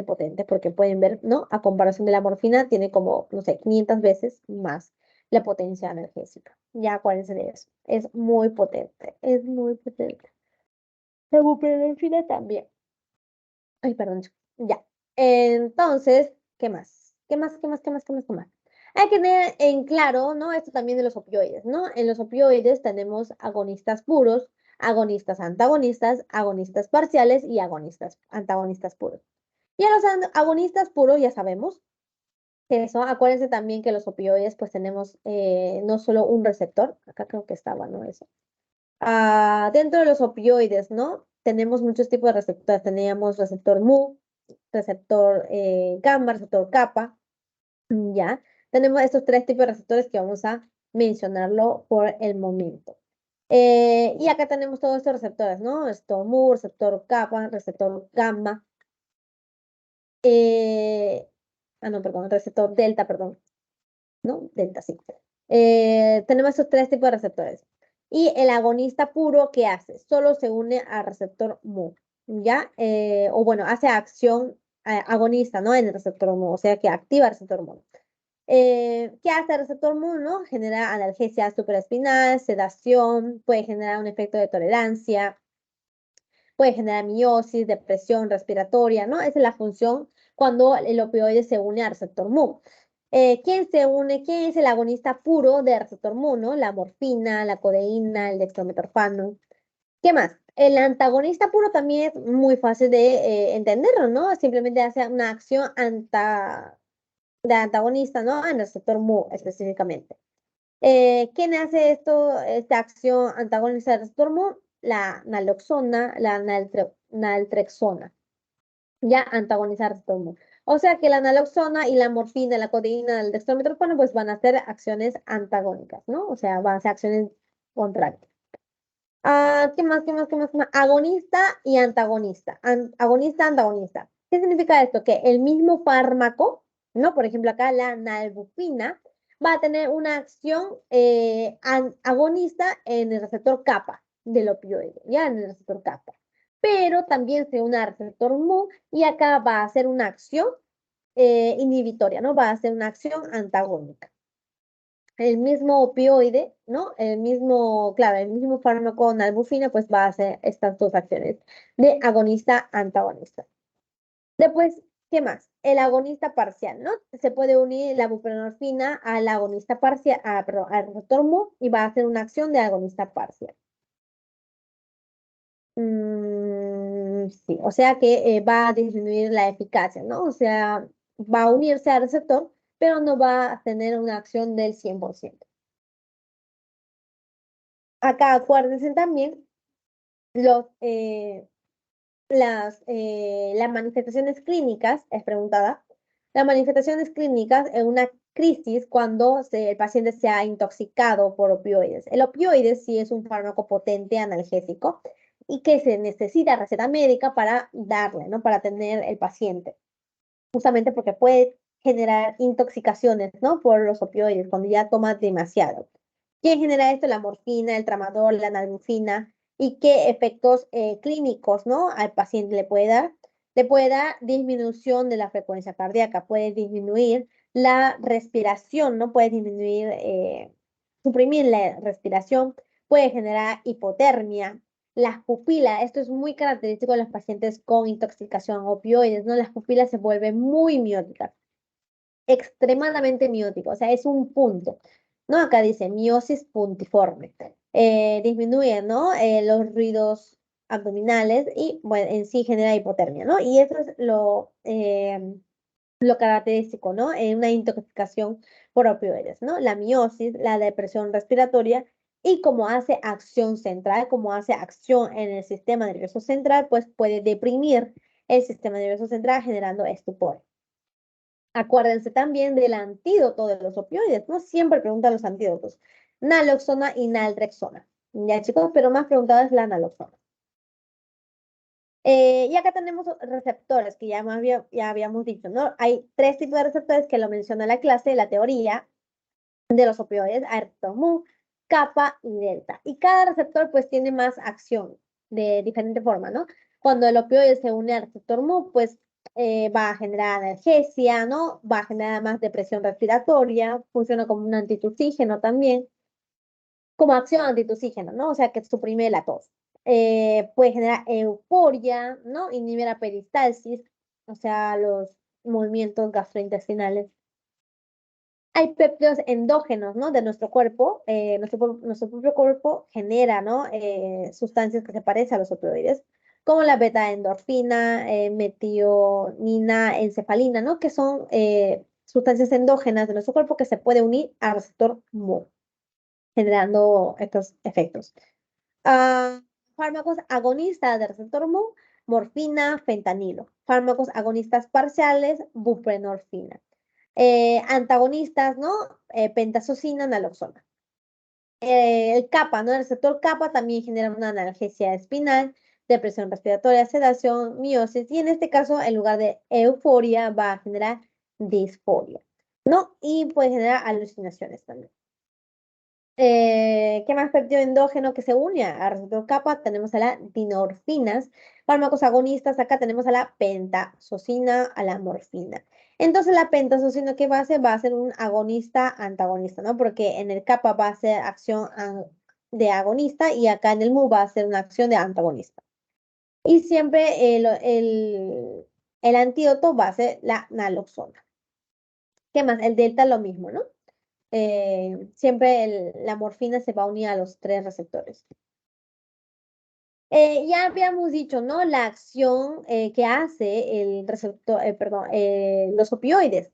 potentes, porque pueden ver, ¿no? A comparación de la morfina, tiene como, no sé, 500 veces más la potencia analgésica. Ya acuérdense de eso. Es muy potente, es muy potente. La buprenorfina también. Ay, perdón. Ya. Entonces, ¿qué más? ¿Qué más? ¿Qué más? ¿Qué más? ¿Qué más? ¿Qué más? Hay que tener en claro, ¿no? Esto también de los opioides, ¿no? En los opioides tenemos agonistas puros, agonistas antagonistas, agonistas parciales y agonistas antagonistas puros. Y a los agonistas puros ya sabemos que eso, acuérdense también que los opioides pues tenemos no solo un receptor, acá creo que estaba, ¿no? Eso. Dentro de los opioides, ¿no? Tenemos muchos tipos de receptores. Teníamos receptor mu, receptor gamma, receptor kappa, ¿ya? Tenemos estos tres tipos de receptores que vamos a mencionarlo por el momento. Y acá tenemos todos estos receptores, ¿no? Receptor mu, receptor kappa, receptor gamma. No, perdón, receptor delta, perdón. ¿No? Delta, sí. Tenemos estos tres tipos de receptores. Y el agonista puro, ¿qué hace? Solo se une al receptor mu, ¿ya? O bueno, hace acción agonista, ¿no? En el receptor mu, o sea que activa el receptor mu. ¿Qué hace el receptor mu, no? Genera analgesia supraespinal, sedación, puede generar un efecto de tolerancia, puede generar miosis, depresión respiratoria, ¿no? Esa es la función cuando el opioide se une al receptor mu. ¿Quién se une? ¿Quién es el agonista puro del receptor mu, no? La morfina, la codeína, el dextrometorfano. ¿Qué más? El antagonista puro también es muy fácil de entenderlo, ¿no? Simplemente hace una acción de antagonista, ¿no? En el receptor mu específicamente. ¿Quién hace esta acción antagonista del receptor mu? La naloxona, la naltrexona. Ya antagonizar el receptor mu. O sea que la naloxona y la morfina, la codeína, el dextrometorfano, pues van a hacer acciones antagónicas, ¿no? O sea, van a hacer acciones contrarias. ¿Qué más, qué más, qué más, qué más? Agonista y antagonista. Agonista, antagonista. ¿Qué significa esto? Que el mismo fármaco, ¿no? Por ejemplo, acá la nalbufina va a tener una acción agonista en el receptor kappa del opioide, ¿ya? En el receptor kappa. Pero también se une al receptor mu y acá va a hacer una acción inhibitoria, ¿no? Va a hacer una acción antagónica. El mismo opioide, ¿no? El mismo, claro, el mismo fármaco nalbufina, pues va a hacer estas dos acciones de agonista-antagonista. Después, ¿qué más? El agonista parcial, ¿no? Se puede unir la buprenorfina al agonista parcial, perdón, al receptor mu y va a hacer una acción de agonista parcial. Sí, o sea que va a disminuir la eficacia, ¿no? O sea, va a unirse al receptor, pero no va a tener una acción del 100%. Acá acuérdense también las manifestaciones clínicas, es preguntada, las manifestaciones clínicas en una crisis cuando el paciente se ha intoxicado por opioides. El opioide sí es un fármaco potente analgésico y que se necesita receta médica para darle, ¿no? Para tener el paciente, justamente porque puede generar intoxicaciones, ¿no? Por los opioides cuando ya toma demasiado. ¿Quién genera esto? La morfina, el tramadol, la nalbufina. ¿Y qué efectos clínicos, ¿no? Al paciente le puede dar? Le puede dar disminución de la frecuencia cardíaca, puede disminuir la respiración, ¿no? Puede disminuir, suprimir la respiración, puede generar hipotermia. Las pupilas, esto es muy característico de los pacientes con intoxicación a opioides, ¿no? Las pupilas se vuelven muy mióticas, extremadamente mióticas, o sea, es un punto, ¿no? Acá dice miosis puntiforme. Disminuye, ¿no? Los ruidos abdominales y, bueno, en sí genera hipotermia, ¿no? Y eso es lo característico, ¿no? En una intoxicación por opioides, ¿no? La miosis, la depresión respiratoria y como hace acción central, como hace acción en el sistema nervioso central, pues puede deprimir el sistema nervioso central generando estupor. Acuérdense también del antídoto de los opioides, ¿no? Siempre preguntan los antídotos. Naloxona y naltrexona. Ya, chicos, pero más preguntada es la naloxona. Y acá tenemos receptores que ya habíamos dicho, ¿no? Hay tres tipos de receptores que lo menciona la clase, la teoría de los opioides, receptor mu, kappa y delta. Y cada receptor pues tiene más acción de diferente forma, ¿no? Cuando el opioide se une al receptor mu, pues va a generar analgesia, ¿no? Va a generar más depresión respiratoria, funciona como un antitusígeno también, como acción antitusígeno, ¿no? O sea que suprime la tos. Puede generar euforia, ¿no? Inhibe la peristalsis, o sea, los movimientos gastrointestinales. Hay péptidos endógenos, ¿no? De nuestro cuerpo. Nuestro propio cuerpo genera, ¿no? Sustancias que se parecen a los opioides, como la beta-endorfina, metionina, encefalina, ¿no? Que son sustancias endógenas de nuestro cuerpo que se puede unir al receptor Mu, generando estos efectos. Ah, fármacos agonistas del receptor Mu, morfina, fentanilo. Fármacos agonistas parciales, buprenorfina. Antagonistas, ¿no? Pentazocina, naloxona. El kappa, ¿no? El receptor kappa también genera una analgesia espinal, depresión respiratoria, sedación, miosis, y en este caso, en lugar de euforia, va a generar disforia, ¿no? Y puede generar alucinaciones también. ¿Qué más péptido endógeno que se une a receptor kappa? Tenemos a la dinorfinas. Fármacos agonistas, acá tenemos a la pentazocina, a la morfina. Entonces la pentazocina, ¿qué va a hacer? Va a ser un agonista antagonista, ¿no? Porque en el kappa va a ser acción de agonista y acá en el mu va a ser una acción de antagonista. Y siempre el antídoto va a ser la naloxona. ¿Qué más? El delta lo mismo, ¿no? Siempre la morfina se va a unir a los tres receptores. Ya habíamos dicho, ¿no? La acción que hace el receptor, perdón, los opioides,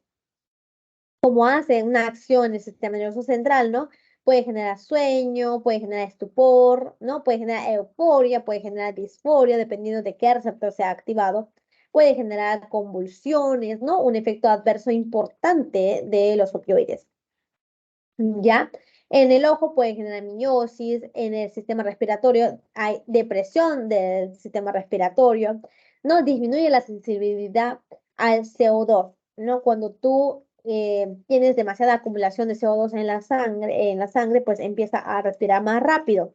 como hace una acción en el sistema nervioso central, ¿no? Puede generar sueño, puede generar estupor, ¿no? Puede generar euforia, puede generar disforia, dependiendo de qué receptor sea activado. Puede generar convulsiones, ¿no? Un efecto adverso importante de los opioides. ¿Ya? En el ojo puede generar miosis, en el sistema respiratorio hay depresión del sistema respiratorio, ¿no? Disminuye la sensibilidad al CO2, ¿no? Cuando tú tienes demasiada acumulación de CO2 en la sangre, pues empieza a respirar más rápido,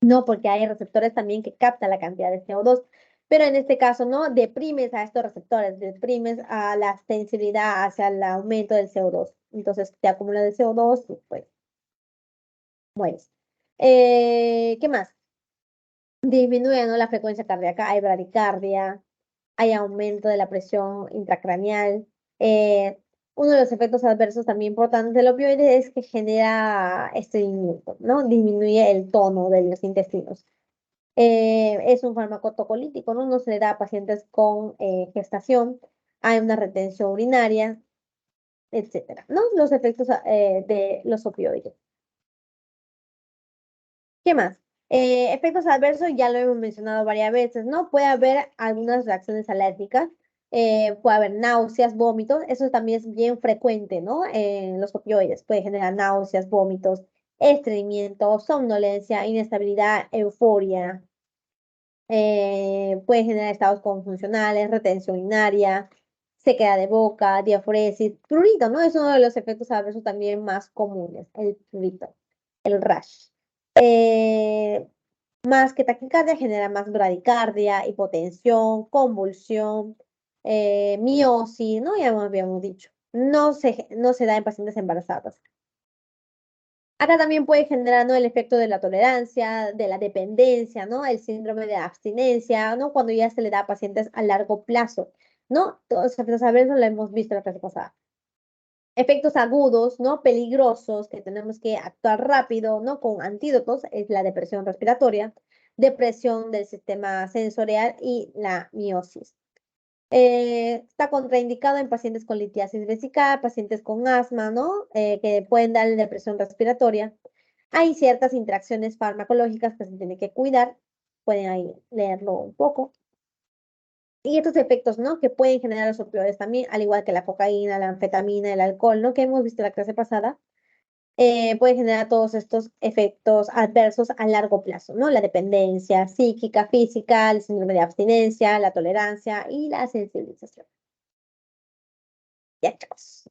¿no? Porque hay receptores también que captan la cantidad de CO2. Pero en este caso, ¿no? Deprimes a estos receptores, deprimes a la sensibilidad hacia el aumento del CO2. Entonces, te acumula el CO2 y pues mueres. ¿Qué más? Disminuye, ¿no? La frecuencia cardíaca, hay bradicardia, hay aumento de la presión intracraneal. Eh, Uno de los efectos adversos también importantes del opioide es que genera estreñimiento, ¿no? Disminuye el tono de los intestinos. Es un fármaco tocolítico, ¿no? No se le da a pacientes con gestación, hay una retención urinaria, etcétera, ¿no? Los efectos de los opioides. ¿Qué más? Efectos adversos, ya lo hemos mencionado varias veces, ¿no? Puede haber algunas reacciones alérgicas, puede haber náuseas, vómitos, eso también es bien frecuente, ¿no? En los opioides, puede generar náuseas, vómitos, estreñimiento, somnolencia, inestabilidad, euforia, puede generar estados confuncionales, retención urinaria, sequedad de boca, diaforesis, prurito, ¿no? Es uno de los efectos adversos también más comunes, el prurito, el rash. Eh, Más que taquicardia, genera más bradicardia, hipotensión, convulsión, miosis, ¿no? Ya habíamos dicho. No se da en pacientes embarazadas. Acá también puede generar, ¿no? El efecto de la tolerancia, de la dependencia, ¿no? El síndrome de abstinencia, ¿no? Cuando ya se le da a pacientes a largo plazo, ¿no? Todos los efectos adversos lo hemos visto la clase pasada. Efectos agudos, ¿no? Peligrosos, que tenemos que actuar rápido, ¿no? Con antídotos, es la depresión respiratoria, depresión del sistema sensorial y la miosis. Está contraindicado en pacientes con litiasis vesical, pacientes con asma, ¿no? Que pueden dar depresión respiratoria. Hay ciertas interacciones farmacológicas que se tienen que cuidar. Pueden ahí leerlo un poco. Y estos efectos, ¿no? Que pueden generar los opioides también, al igual que la cocaína, la anfetamina, el alcohol, ¿no? Que hemos visto en la clase pasada, pueden generar todos estos efectos adversos a largo plazo, ¿no? La dependencia psíquica, física, el síndrome de abstinencia, la tolerancia y la sensibilización. Ya, chicos.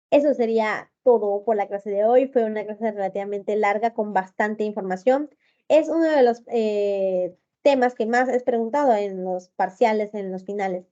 Eso sería todo por la clase de hoy. Fue una clase relativamente larga con bastante información. Es uno de los temas que más es preguntado en los parciales, en los finales.